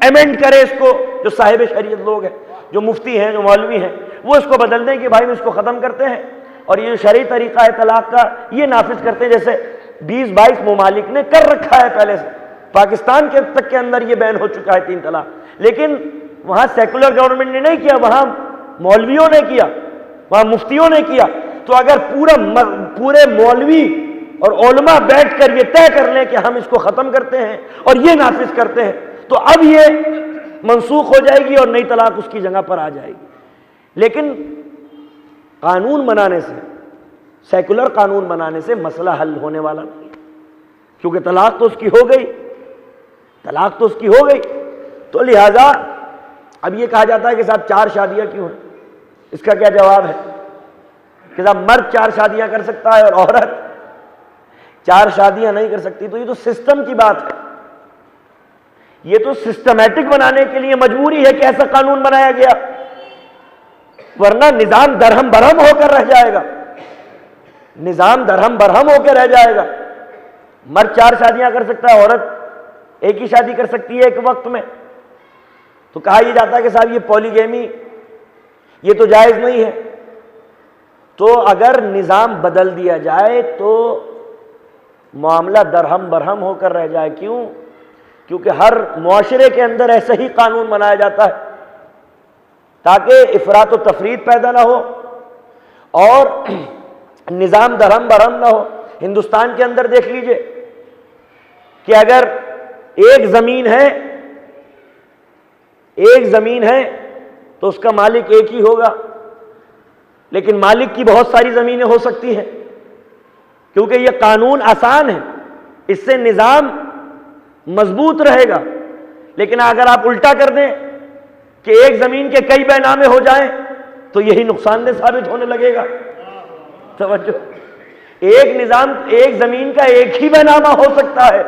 امینڈ کرے اس کو، جو صاحب شریعت لوگ ہیں، جو مفتی ہیں، جو مولوی ہیں، وہ اس کو بدل دیں کہ بھائی اس کو ختم کرتے ہیں، اور یہ جو شرعی طریقہ ہے طلاق کا یہ نافذ کرتے ہیں، جیسے 20-22 ممالک نے کر رکھا ہے پہلے سے، پاکستان کے تک کے اندر یہ بین ہو چکا ہے 3 طلاق، لیکن وہاں سیکولر گورنمنٹ نے نہیں کیا، وہاں مولویوں نے کیا، وہاں مفتیوں نے کیا۔ تو اگر پورے مولوی اور علماء بیٹھ کر یہ طے کر لیں کہ ہم اس کو ختم کرتے ہیں اور یہ نافذ کرتے ہیں، تو اب یہ منسوخ ہو جائے گی اور نئی طلاق اس کی جگہ پر آ جائے گی۔ لیکن قانون بنانے سے، سیکولر قانون بنانے سے مسئلہ حل ہونے والا نہیں، کیونکہ طلاق تو اس کی ہو گئی، طلاق تو اس کی ہو گئی، تو لہذا اب یہ کہا جاتا ہے کہ صاحب 4 شادیاں کیوں ہیں؟ اس کا کیا جواب ہے کہ صاحب مرد 4 شادیاں کر سکتا ہے اور عورت 4 شادیاں نہیں کر سکتی، تو یہ تو سسٹم کی بات ہے، یہ تو سسٹمیٹک بنانے کے لیے مجبوری ہے کہ ایسا قانون بنایا گیا، ورنہ نظام درہم برہم ہو کر رہ جائے گا، نظام درہم برہم ہو کے رہ جائے گا۔ مرد 4 شادیاں کر سکتا ہے، عورت ایک ہی شادی کر سکتی ہے ایک وقت میں، تو کہا یہ جاتا ہے کہ صاحب یہ پولیگیمی یہ تو جائز نہیں ہے۔ تو اگر نظام بدل دیا جائے تو معاملہ درہم برہم ہو کر رہ جائے، کیوں؟ کیونکہ ہر معاشرے کے اندر ایسا ہی قانون بنایا جاتا ہے تاکہ افراط و تفریط پیدا نہ ہو اور نظام درہم برہم نہ ہو۔ ہندوستان کے اندر دیکھ لیجئے کہ اگر ایک زمین ہے تو اس کا مالک ایک ہی ہوگا، لیکن مالک کی بہت ساری زمینیں ہو سکتی ہیں، کیونکہ یہ قانون آسان ہے، اس سے نظام مضبوط رہے گا۔ لیکن اگر آپ الٹا کر دیں کہ ایک زمین کے کئی بے نامے ہو جائیں تو یہی نقصان دہ ثابت ہونے لگے گا۔ توجہ، ایک زمین کا ایک ہی بے نامہ ہو سکتا ہے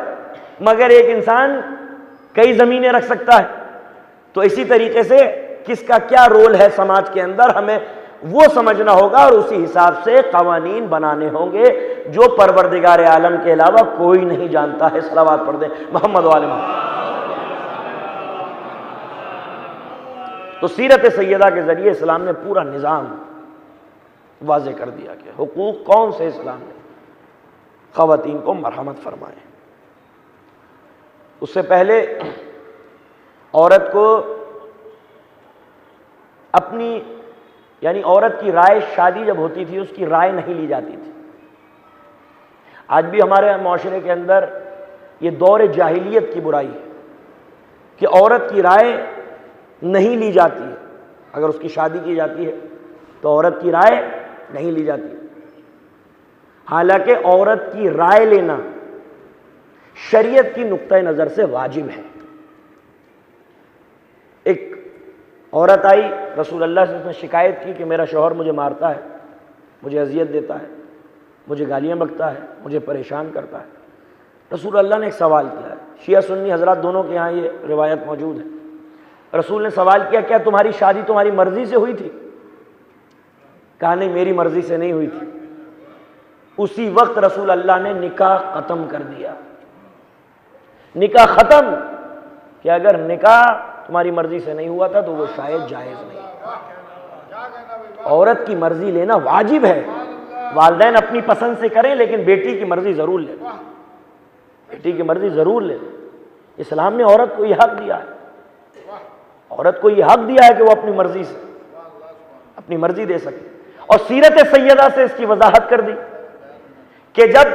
مگر ایک انسان کئی زمینیں رکھ سکتا ہے۔ تو اسی طریقے سے کس کا کیا رول ہے سماج کے اندر، ہمیں وہ سمجھنا ہوگا اور اسی حساب سے قوانین بنانے ہوں گے جو پروردگار عالم کے علاوہ کوئی نہیں جانتا ہے۔ صلوات پڑھ دیں محمد وآل محمد۔ تو سیرت سیدہ کے ذریعے اسلام نے پورا نظام واضح کر دیا کہ حقوق کون سے اسلام نے خواتین کو مرحمت فرمائے۔ اس سے پہلے عورت کو اپنی یعنی عورت کی رائے، شادی جب ہوتی تھی اس کی رائے نہیں لی جاتی تھی۔ آج بھی ہمارے معاشرے کے اندر یہ دور جاہلیت کی برائی ہے کہ عورت کی رائے نہیں لی جاتی ہے، اگر اس کی شادی کی جاتی ہے تو عورت کی رائے نہیں لی جاتی، حالانکہ عورت کی رائے لینا شریعت کی نقطہ نظر سے واجب ہے۔ ایک عورت آئی رسول اللہ سے، اس نے شکایت کی کہ میرا شوہر مجھے مارتا ہے، مجھے اذیت دیتا ہے، مجھے گالیاں بکتا ہے، مجھے پریشان کرتا ہے۔ رسول اللہ نے ایک سوال کیا ہے، شیعہ سنی حضرات دونوں کے ہاں یہ روایت موجود ہے۔ رسول نے سوال کیا کیا تمہاری شادی تمہاری مرضی سے ہوئی تھی؟ کہا نہیں، میری مرضی سے نہیں ہوئی تھی۔ اسی وقت رسول اللہ نے نکاح ختم کر دیا، نکاح ختم، کہ اگر نکاح تمہاری مرضی سے نہیں ہوا تھا تو وہ شاید جائز نہیں۔ عورت کی مرضی لینا واجب ہے، والدین اپنی پسند سے کریں لیکن بیٹی کی مرضی ضرور لیں، بیٹی کی مرضی ضرور لیں۔ اسلام نے عورت کو یہ حق دیا ہے، عورت کو یہ حق دیا ہے کہ وہ اپنی مرضی سے اپنی مرضی دے سکے۔ اور سیرت سیدہ سے اس کی وضاحت کر دی کہ جب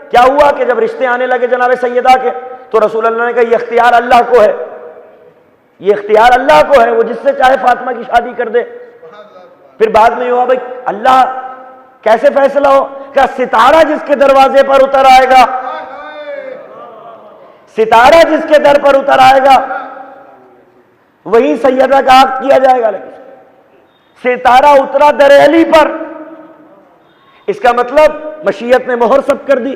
کیا ہوا کہ جب رشتے آنے لگے جناب سیدہ کے تو رسول اللہ نے کہا یہ اختیار اللہ کو ہے، یہ اختیار اللہ کو ہے، وہ جس سے چاہے فاطمہ کی شادی کر دے۔ پھر بعد میں یہ ہوا بھائی اللہ کیسے فیصلہ ہو، کیا ستارہ جس کے دروازے پر اتر آئے گا، ستارہ جس کے در پر اتر آئے گا وہی سیدہ کا عقد کیا جائے گا، لیکن ستارہ اترا در علی پر، اس کا مطلب مشیت نے مہر سب کر دی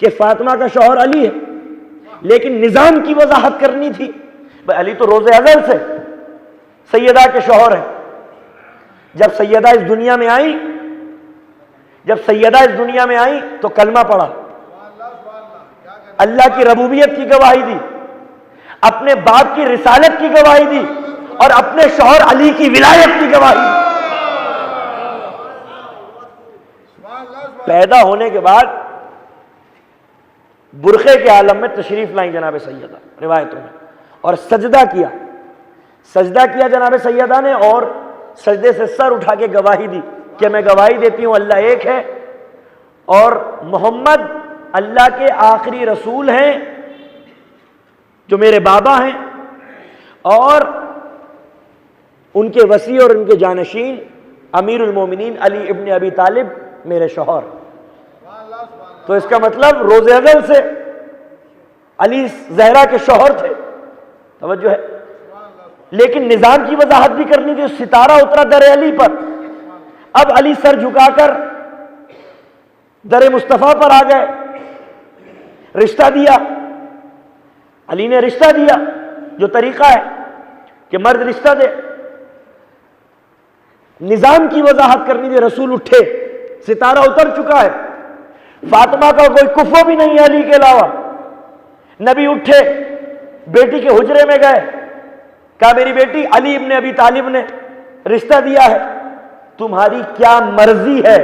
کہ فاطمہ کا شوہر علی ہے، لیکن نظام کی وضاحت کرنی تھی۔ علی تو روز ازل سے سیدہ کے شوہر ہیں۔ جب سیدہ اس دنیا میں آئی تو کلمہ پڑھا، اللہ کی ربوبیت کی گواہی دی، اپنے باپ کی رسالت کی گواہی دی، اور اپنے شوہر علی کی ولایت کی گواہی دی۔ پیدا ہونے کے بعد برقعے کے عالم میں تشریف لائیں جناب سیدہ روایتوں میں، اور سجدہ کیا جناب سیدہ نے، اور سجدے سے سر اٹھا کے گواہی دی کہ میں گواہی دیتی ہوں اللہ ایک ہے، اور محمد اللہ کے آخری رسول ہیں جو میرے بابا ہیں، اور ان کے وصی اور ان کے جانشین امیر المومنین علی ابن ابی طالب میرے شوہر۔ تو اس کا مطلب روز ازل سے علی زہرا کے شوہر تھے، توجہ ہے، لیکن نظام کی وضاحت بھی کرنی تھی۔ ستارہ اترا در علی پر، اب علی سر جھکا کر در مصطفیٰ پر آ گئے، رشتہ دیا، علی نے رشتہ دیا، جو طریقہ ہے کہ مرد رشتہ دے۔ نظام کی وضاحت کرنی تھی، رسول اٹھے، ستارہ اتر چکا ہے، فاطمہ کا کوئی کفو بھی نہیں ہے علی کے علاوہ۔ نبی اٹھے، بیٹی کے حجرے میں گئے، کہا میری بیٹی علی ابن ابی طالب نے رشتہ دیا ہے، تمہاری کیا مرضی ہے؟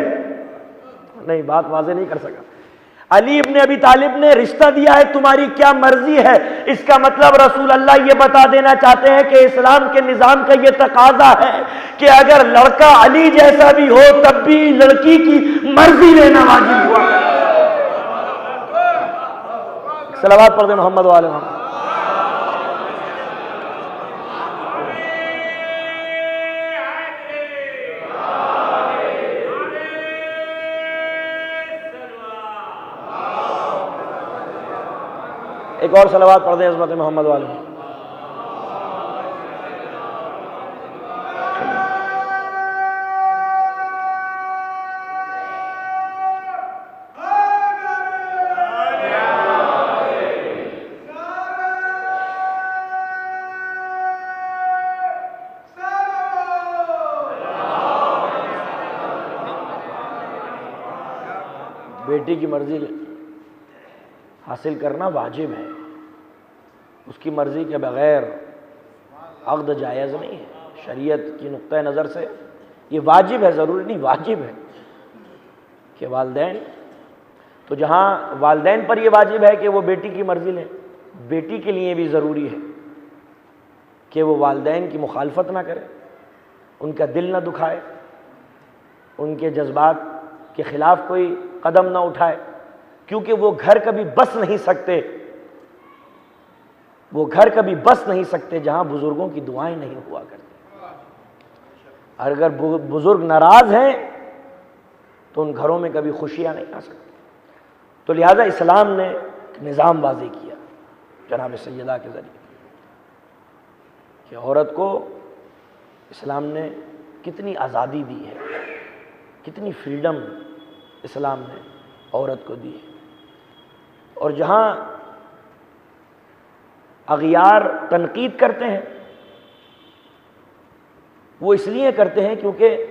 نہیں، بات واضح نہیں کر سکا۔ علی ابن ابی طالب نے رشتہ دیا ہے، تمہاری کیا مرضی ہے؟ اس کا مطلب رسول اللہ یہ بتا دینا چاہتے ہیں کہ اسلام کے نظام کا یہ تقاضا ہے کہ اگر لڑکا علی جیسا بھی ہو تب بھی لڑکی کی مرضی لینا واجب ہوا۔ صلوات پڑھ دیں محمد وآل محمد۔ ایک اور صلوات پڑھ دیں عظمت محمد والے۔ بیٹی کی مرضی حاصل کرنا واجب ہے، اس کی مرضی کے بغیر عقد جائز نہیں ہے۔ شریعت کی نقطہ نظر سے یہ واجب ہے، ضروری نہیں، واجب ہے کہ والدین، تو جہاں والدین پر یہ واجب ہے کہ وہ بیٹی کی مرضی لیں، بیٹی کے لیے بھی ضروری ہے کہ وہ والدین کی مخالفت نہ کرے، ان کا دل نہ دکھائے، ان کے جذبات کے خلاف کوئی قدم نہ اٹھائے، کیونکہ وہ گھر کبھی بس نہیں سکتے، وہ گھر کبھی بس نہیں سکتے جہاں بزرگوں کی دعائیں نہیں ہوا کرتی۔ اگر بزرگ ناراض ہیں تو ان گھروں میں کبھی خوشیاں نہیں آ سکتی۔ تو لہذا اسلام نے نظام واضح کیا جناب سیدہ کے ذریعے کہ عورت کو اسلام نے کتنی آزادی دی ہے، کتنی فریڈم اسلام نے عورت کو دی ہے۔ اور جہاں اغیار تنقید کرتے ہیں وہ اس لیے کرتے ہیں کیونکہ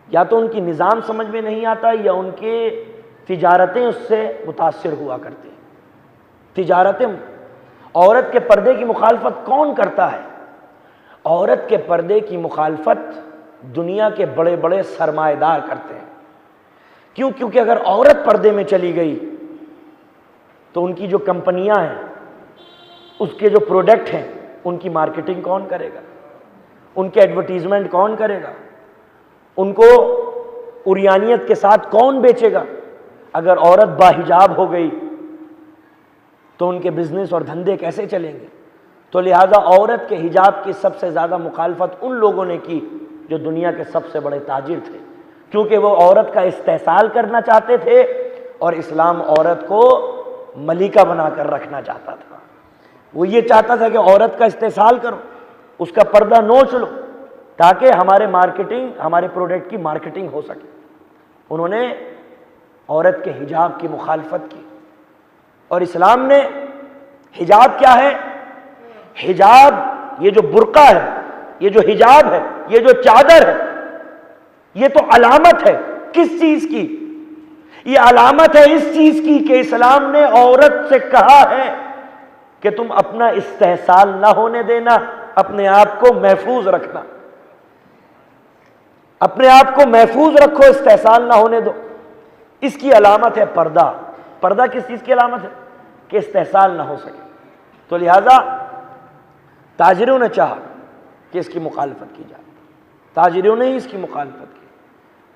یا تو ان کی نظام سمجھ میں نہیں آتا یا ان کے تجارتیں اس سے متاثر ہوا کرتے ہیں۔ تجارتیں، عورت کے پردے کی مخالفت کون کرتا ہے؟ عورت کے پردے کی مخالفت دنیا کے بڑے بڑے سرمایہ دار کرتے ہیں۔ کیوں؟ کیونکہ اگر عورت پردے میں چلی گئی تو ان کی جو کمپنیاں ہیں، اس کے جو پروڈکٹ ہیں، ان کی مارکیٹنگ کون کرے گا؟ ان کے ایڈورٹیزمنٹ کون کرے گا؟ ان کو عریانیت کے ساتھ کون بیچے گا؟ اگر عورت باحجاب ہو گئی تو ان کے بزنس اور دھندے کیسے چلیں گے؟ تو لہٰذا عورت کے حجاب کی سب سے زیادہ مخالفت ان لوگوں نے کی جو دنیا کے سب سے بڑے تاجر تھے، کیونکہ وہ عورت کا استحصال کرنا چاہتے تھے اور اسلام عورت کو ملکہ بنا کر رکھنا چاہتا تھا۔ وہ یہ چاہتا تھا کہ عورت کا استحصال کرو، اس کا پردہ نوچ لو تاکہ ہمارے پروڈکٹ کی مارکیٹنگ ہو سکے۔ انہوں نے عورت کے حجاب کی مخالفت کی، اور اسلام نے حجاب کیا ہے؟ حجاب، یہ جو برقع ہے، یہ جو حجاب ہے، یہ جو چادر ہے، یہ تو علامت ہے کس چیز کی؟ یہ علامت ہے اس چیز کی کہ اسلام نے عورت سے کہا ہے کہ تم اپنا استحصال نہ ہونے دینا، اپنے آپ کو محفوظ رکھنا، اپنے آپ کو محفوظ رکھو، استحصال نہ ہونے دو۔ اس کی علامت ہے پردہ۔ پردہ کس چیز کی علامت ہے؟ کہ استحصال نہ ہو سکے۔ تو لہذا تاجروں نے چاہا کہ اس کی مخالفت کی جائے، تاجروں نے ہی اس کی مخالفت کی،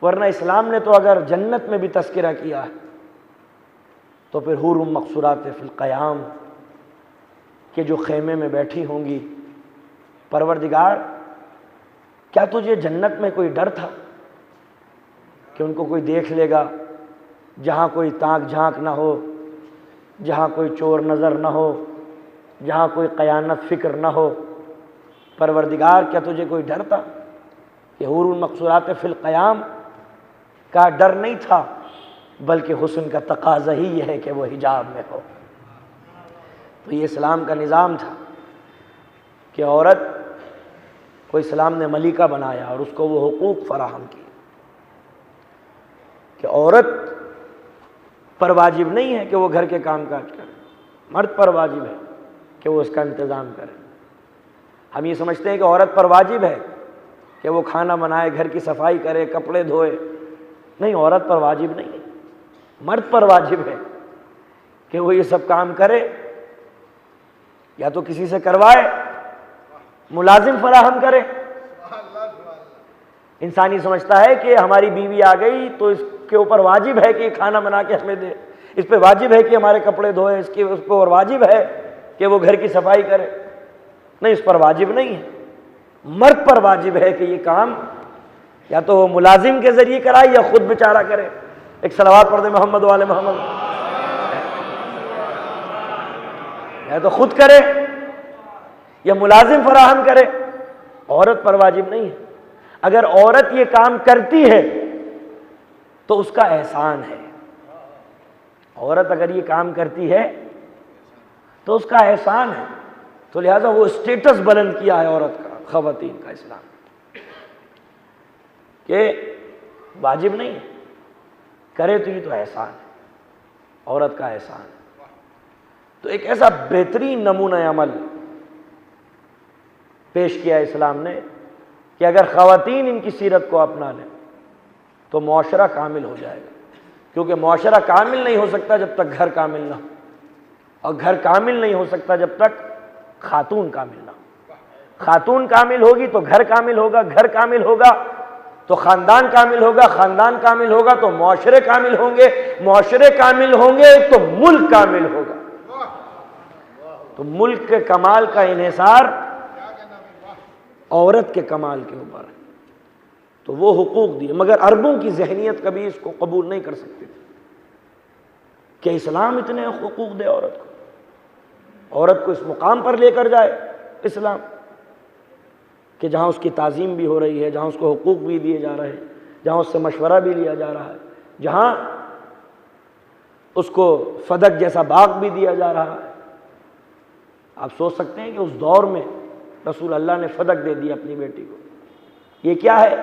ورنہ اسلام نے تو اگر جنت میں بھی تذکرہ کیا ہے تو پھر حور مقصورات فی القیام کہ جو خیمے میں بیٹھی ہوں گی، پروردگار کیا تجھے جنت میں کوئی ڈر تھا کہ ان کو کوئی دیکھ لے گا؟ جہاں کوئی تانک جھانک نہ ہو، جہاں کوئی چور نظر نہ ہو، جہاں کوئی خیانت فکر نہ ہو، پروردگار کیا تجھے کوئی ڈر تھا؟ کہ حور مقصورات فی القیام کا ڈر نہیں تھا، بلکہ حسن کا تقاضا ہی یہ ہے کہ وہ حجاب میں ہو۔ تو یہ اسلام کا نظام تھا کہ عورت کو اسلام نے ملکہ بنایا اور اس کو وہ حقوق فراہم کیے کہ عورت پر واجب نہیں ہے کہ وہ گھر کے کام کاج کرے، مرد پر واجب ہے کہ وہ اس کا انتظام کرے۔ ہم یہ سمجھتے ہیں کہ عورت پر واجب ہے کہ وہ کھانا بنائے، گھر کی صفائی کرے، کپڑے دھوئے۔ نہیں، عورت پر واجب نہیں ہے، مرد پر واجب ہے کہ وہ یہ سب کام کرے، یا تو کسی سے کروائے، ملازم فراہم کرے۔ انسانی سمجھتا ہے کہ ہماری بیوی آ گئی تو اس کے اوپر واجب ہے کہ یہ کھانا بنا کے ہمیں دے، اس پہ واجب ہے کہ ہمارے کپڑے دھوئے، اس پہ اور واجب ہے کہ وہ گھر کی صفائی کرے۔ نہیں، اس پر واجب نہیں ہے، مرد پر واجب ہے کہ یہ کام یا تو وہ ملازم کے ذریعے کرائے یا خود بیچارہ کرے۔ ایک صلوات پڑھ دے محمد والے محمد۔ یا تو خود کرے یا ملازم فراہم کرے، عورت پر واجب نہیں ہے۔ اگر عورت یہ کام کرتی ہے تو اس کا احسان ہے۔ عورت اگر یہ کام کرتی ہے تو اس کا احسان ہے، تو لہذا وہ اسٹیٹس بلند کیا ہے عورت کا، خواتین کا اسلام، کہ واجب نہیں ہے، کرے تو یہ تو احسان ہے، عورت کا احسان ہے۔ تو ایک ایسا بہترین نمونہ عمل پیش کیا اسلام نے کہ اگر خواتین ان کی سیرت کو اپنا لیں تو معاشرہ کامل ہو جائے گا، کیونکہ معاشرہ کامل نہیں ہو سکتا جب تک گھر کامل نہ ہو، اور گھر کامل نہیں ہو سکتا جب تک خاتون کامل نہ ہو۔ خاتون کامل ہوگی تو گھر کامل ہوگا، گھر کامل ہوگا تو خاندان کامل ہوگا، خاندان کامل ہوگا تو معاشرے کامل ہوں گے، معاشرے کامل ہوں گے تو ملک کامل ہوگا۔ تو ملک کے کمال کا انحصار عورت کے کمال کے اوپر ہے۔ تو وہ حقوق دیے، مگر عربوں کی ذہنیت کبھی اس کو قبول نہیں کر سکتی تھی کہ اسلام اتنے حقوق دے عورت کو، عورت کو اس مقام پر لے کر جائے اسلام کہ جہاں اس کی تعظیم بھی ہو رہی ہے، جہاں اس کو حقوق بھی دیے جا رہے ہیں، جہاں اس سے مشورہ بھی لیا جا رہا ہے، جہاں اس کو فدق جیسا باغ بھی دیا جا رہا ہے۔ آپ سوچ سکتے ہیں کہ اس دور میں رسول اللہ نے فدق دے دیا اپنی بیٹی کو۔ یہ کیا ہے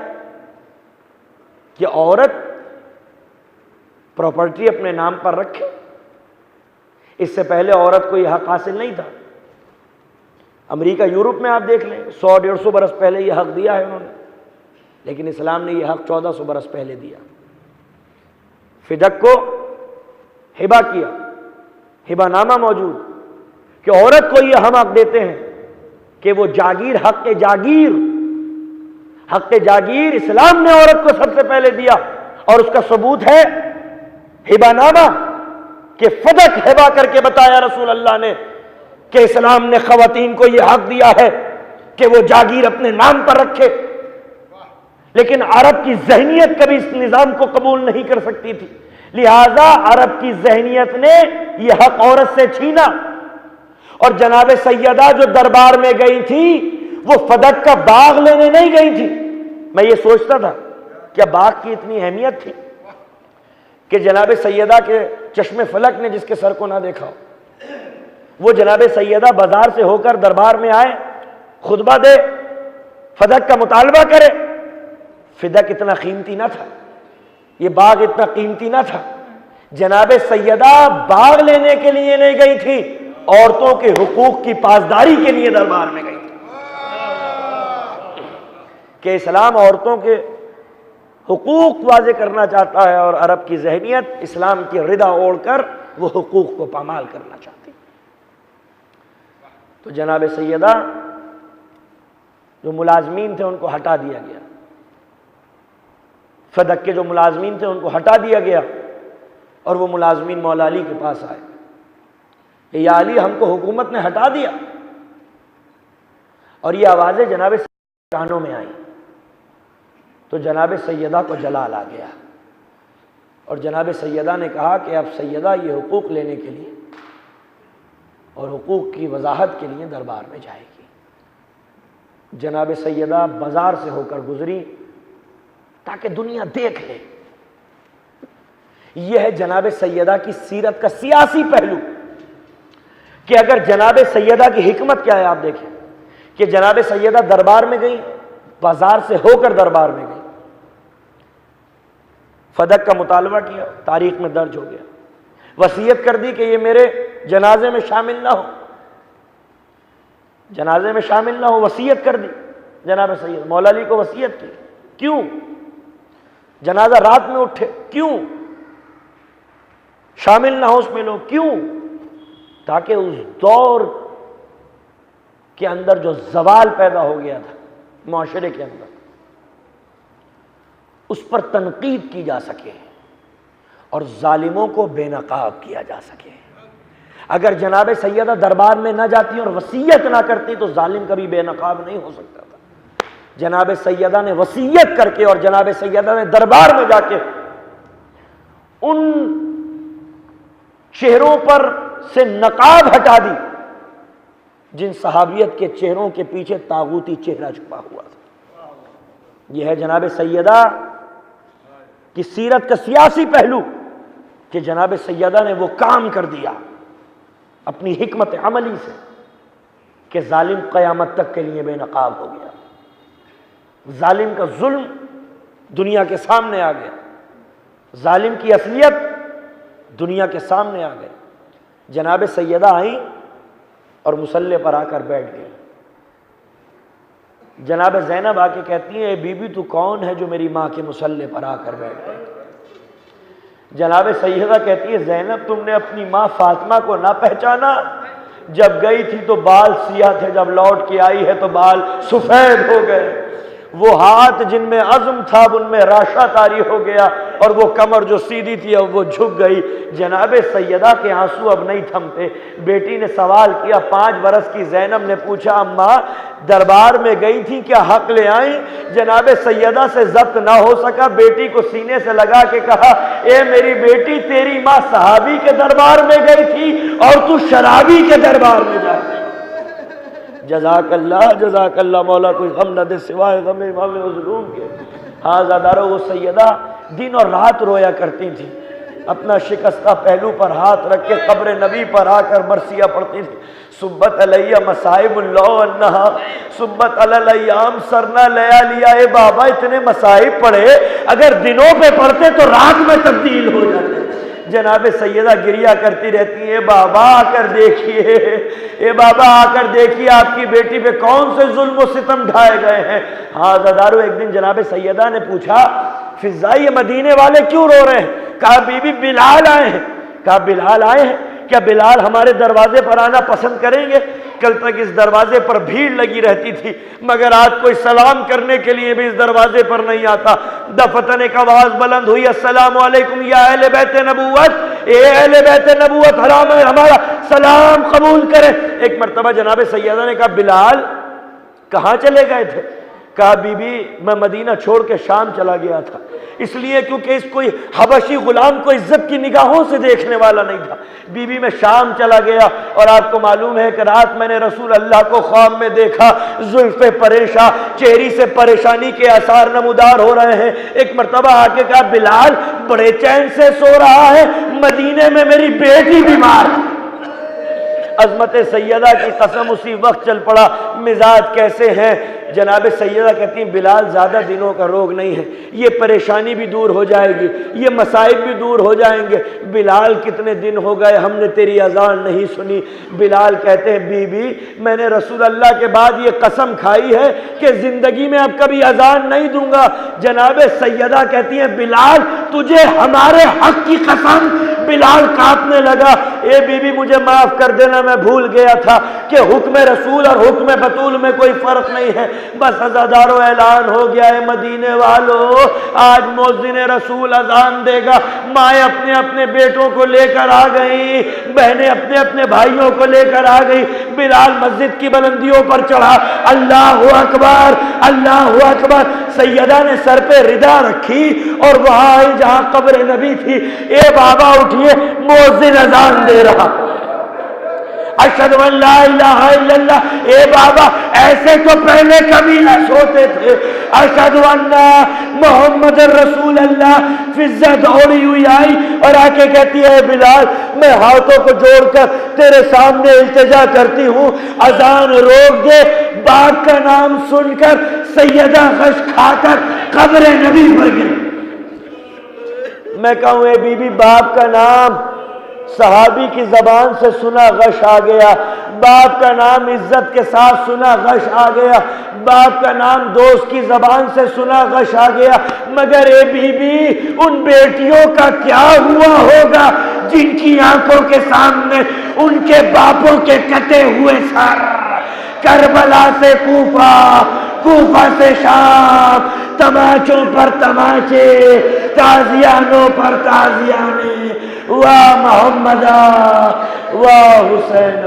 کہ عورت پراپرٹی اپنے نام پر رکھے۔ اس سے پہلے عورت کو یہ حق حاصل نہیں تھا۔ امریکہ یورپ میں آپ دیکھ لیں، 100-150 برس پہلے یہ حق دیا ہے انہوں نے، لیکن اسلام نے یہ حق 1400 برس پہلے دیا۔ فدق کو ہبہ کیا، ہبہ نامہ موجود کہ عورت کو یہ ہم حق دیتے ہیں کہ وہ جاگیر، حق جاگیر اسلام نے عورت کو سب سے پہلے دیا، اور اس کا ثبوت ہے ہبہ نامہ کہ فدق ہبہ کر کے بتایا رسول اللہ نے کہ اسلام نے خواتین کو یہ حق دیا ہے کہ وہ جاگیر اپنے نام پر رکھے۔ لیکن عرب کی ذہنیت کبھی اس نظام کو قبول نہیں کر سکتی تھی، لہذا عرب کی ذہنیت نے یہ حق عورت سے چھینا۔ اور جناب سیدہ جو دربار میں گئی تھی وہ فدق کا باغ لینے نہیں گئی تھی۔ میں یہ سوچتا تھا کیا باغ کی اتنی اہمیت تھی کہ جناب سیدہ کے چشم فلک نے جس کے سر کو نہ دیکھا ہو، وہ جناب سیدہ بازار سے ہو کر دربار میں آئے، خطبہ دے، فدق کا مطالبہ کرے۔ فدق اتنا قیمتی نہ تھا، یہ باغ اتنا قیمتی نہ تھا۔ جناب سیدہ باغ لینے کے لیے نہیں گئی تھی، عورتوں کے حقوق کی پاسداری کے لیے دربار میں گئی تھی کہ اسلام عورتوں کے حقوق واضح کرنا چاہتا ہے، اور عرب کی ذہنیت اسلام کی ردا اوڑھ کر وہ حقوق کو پامال کرنا چاہتی۔ تو جناب سیدہ جو ملازمین تھے ان کو ہٹا دیا گیا، فدق کے جو ملازمین تھے ان کو ہٹا دیا گیا، اور وہ ملازمین مولا علی کے پاس آئے کہ یا علی ہم کو حکومت نے ہٹا دیا، اور یہ آوازیں جناب سیدہ کانوں میں آئیں۔ تو جناب سیدہ کو جلال آ گیا، اور جناب سیدہ نے کہا کہ اب سیدہ یہ حقوق لینے کے لیے اور حقوق کی وضاحت کے لیے دربار میں جائے گی۔ جناب سیدہ بازار سے ہو کر گزری تاکہ دنیا دیکھ لے۔ یہ ہے جناب سیدہ کی سیرت کا سیاسی پہلو کہ اگر جناب سیدہ کی حکمت کیا ہے آپ دیکھیں کہ جناب سیدہ دربار میں گئی، بازار سے ہو کر دربار میں گئی، فدق کا مطالبہ کیا، تاریخ میں درج ہو گیا، وصیت کر دی کہ یہ میرے جنازے میں شامل نہ ہو، جنازے میں شامل نہ ہو، وصیت کر دی جناب سیدہ۔ مولا علی کو وصیت کی، کیوں؟ جنازہ رات میں اٹھے، کیوں؟ شامل نہ ہو اس میں لوگ، کیوں؟ تاکہ اس دور کے اندر جو زوال پیدا ہو گیا تھا معاشرے کے اندر اس پر تنقید کی جا سکے اور ظالموں کو بے نقاب کیا جا سکے۔ اگر جناب سیدہ دربار میں نہ جاتی اور وصیت نہ کرتی تو ظالم کبھی بے نقاب نہیں ہو سکتا تھا۔ جناب سیدہ نے وصیت کر کے اور جناب سیدہ نے دربار میں جا کے ان چہروں پر سے نقاب ہٹا دی جن صحابیت کے چہروں کے پیچھے طاغوتی چہرہ چھپا ہوا تھا۔ یہ ہے جناب سیدہ کی سیرت کا سیاسی پہلو کہ جناب سیدہ نے وہ کام کر دیا اپنی حکمت عملی سے کہ ظالم قیامت تک کے لیے بے نقاب ہو گیا، ظالم کا ظلم دنیا کے سامنے آ گیا، ظالم کی اصلیت دنیا کے سامنے آ گئی۔ جناب سیدہ آئیں اور مصلی پر آ کر بیٹھ گئی۔ جناب زینب آ کے کہتی ہیں اے بی بی تو کون ہے جو میری ماں کے مصلی پر آ کر بیٹھ گئی؟ جناب سیدہ کہتی ہے زینب تم نے اپنی ماں فاطمہ کو نہ پہچانا؟ جب گئی تھی تو بال سیاہ تھے، جب لوٹ کے آئی ہے تو بال سفید ہو گئے۔ وہ ہاتھ جن میں عزم تھا اب ان میں راشا طاری ہو گیا، اور وہ کمر جو سیدھی تھی اب وہ جھک گئی۔ جناب سیدہ کے آنسو اب نہیں تھمتے۔ بیٹی نے سوال کیا، 5 برس کی زینب نے پوچھا اماں دربار میں گئی تھی کیا حق لے آئیں؟ جناب سیدہ سے ضبط نہ ہو سکا، بیٹی کو سینے سے لگا کے کہا اے میری بیٹی تیری ماں صحابی کے دربار میں گئی تھی اور تو شرابی کے دربار میں جا گئی۔ جزاک اللہ مولا، کوئی غم نہ دے سوائے غم امام مظلوم کے۔ ہاں زادارو وہ سیدہ دن اور رات رویا کرتی تھی، اپنا شکستہ پہلو پر ہاتھ رکھ کے قبر نبی پر آ کر مرثیہ پڑھتی تھی، صبت علیہ مصائب اللہ انہا صبت علی الایام سرنا لیالیا۔ اے بابا اتنے مصائب پڑھے اگر دنوں پہ پڑھتے تو رات میں تبدیل ہو جاتے۔ جناب سیدہ گریہ کرتی رہتی ہے، بابا آ کر دیکھیے، اے بابا آ کر دیکھیے آپ کی بیٹی پہ کون سے ظلم و ستم ڈھائے گئے ہیں۔ ہاں زدارو ایک دن جناب سیدہ نے پوچھا فضائی مدینے والے کیوں رو رہے ہیں؟ کہا بی بی بلال آئے ہیں۔ کہا بلال آئے ہیں؟ کیا بلال ہمارے دروازے پر آنا پسند کریں گے؟ کل تک اس دروازے پر بھیڑ لگی رہتی تھی مگر آج کوئی سلام کرنے کے لیے بھی اس دروازے پر نہیں آتا۔ دفتن ایک آواز بلند ہوئی، السلام علیکم یا اہل بیت نبوت، اے اہل بیت نبوت حرام ہے ہمارا سلام قبول کریں۔ ایک مرتبہ جناب سیدہ نے کہا بلال کہاں چلے گئے تھے؟ کہا بی بی میں مدینہ چھوڑ کے شام چلا گیا تھا، اس لیے کیونکہ اس کوئی حبشی غلام کو عزت کی نگاہوں سے دیکھنے والا نہیں تھا۔ بی بی میں شام چلا گیا، اور آپ کو معلوم ہے کہ رات میں نے رسول اللہ کو خواب میں دیکھا، زلفیں پریشان، چہرے سے پریشانی کے آثار نمودار ہو رہے ہیں۔ ایک مرتبہ آ کے کہا بلال بڑے چین سے سو رہا ہے، مدینے میں میری بیٹی بیمار۔ عظمت سیدہ کی قسم اسی وقت چل پڑا، مزاج کیسے ہیں؟ جناب سیدہ کہتی ہیں بلال زیادہ دنوں کا روگ نہیں ہے، یہ پریشانی بھی دور ہو جائے گی، یہ مصائب بھی دور ہو جائیں گے۔ بلال کتنے دن ہو گئے ہم نے تیری اذان نہیں سنی؟ بلال کہتے ہیں بی بی میں نے رسول اللہ کے بعد یہ قسم کھائی ہے کہ زندگی میں اب کبھی اذان نہیں دوں گا۔ جناب سیدہ کہتی ہیں بلال تجھے ہمارے حق کی قسم۔ بلال کانپنے لگا، اے بی بی مجھے معاف کر دینا، میں بھول گیا تھا کہ حکم رسول اور حکم بطول میں کوئی فرق نہیں ہے۔ بس عزادارو اعلان ہو گیا ہے مدینے والو، آج مؤذن رسول اذان دے گا۔ مائیں اپنے اپنے بیٹوں کو لے کر آ گئی، بہنیں اپنے اپنے بھائیوں کو لے کر آ گئی۔ بلال مسجد کی بلندیوں پر چڑھا، اللہ اکبر اللہ اکبر۔ سیدہ نے سر پہ ردا رکھی اور وہاں آئی جہاں قبر نبی تھی۔ اے بابا اٹھئے، مؤذن اذان دے رہا، اشہد ان لا الہ الا اللہ۔ اے بابا ایسے تو پہلے کبھی نہ سوتے تھے۔ اشہد ان محمد رسول اللہ۔ فضہ دوڑی ہوئی آئی اور آ کے کہتی ہے بلال میں ہاتھوں کو جوڑ کر تیرے سامنے التجا کرتی ہوں، اذان روک دے۔ باپ کا نام سن کر سیدہ غش کھا کر قبر نبی پر گئی۔ میں کہوں اے بی بی باپ کا نام صحابی کی زبان سے سنا غش آ گیا، باپ کا نام عزت کے ساتھ سنا غش آ گیا، باپ کا نام دوست کی زبان سے سنا غش آ گیا، مگر اے بی بی ان بیٹیوں کا کیا ہوا ہوگا جن کی آنکھوں کے سامنے ان کے باپوں کے کٹے ہوئے سر، کربلا سے کوفہ، کوفہ سے شام، تماچوں پر تماچے، تازیانوں پر تازیانے، واہ محمد واہ حسین۔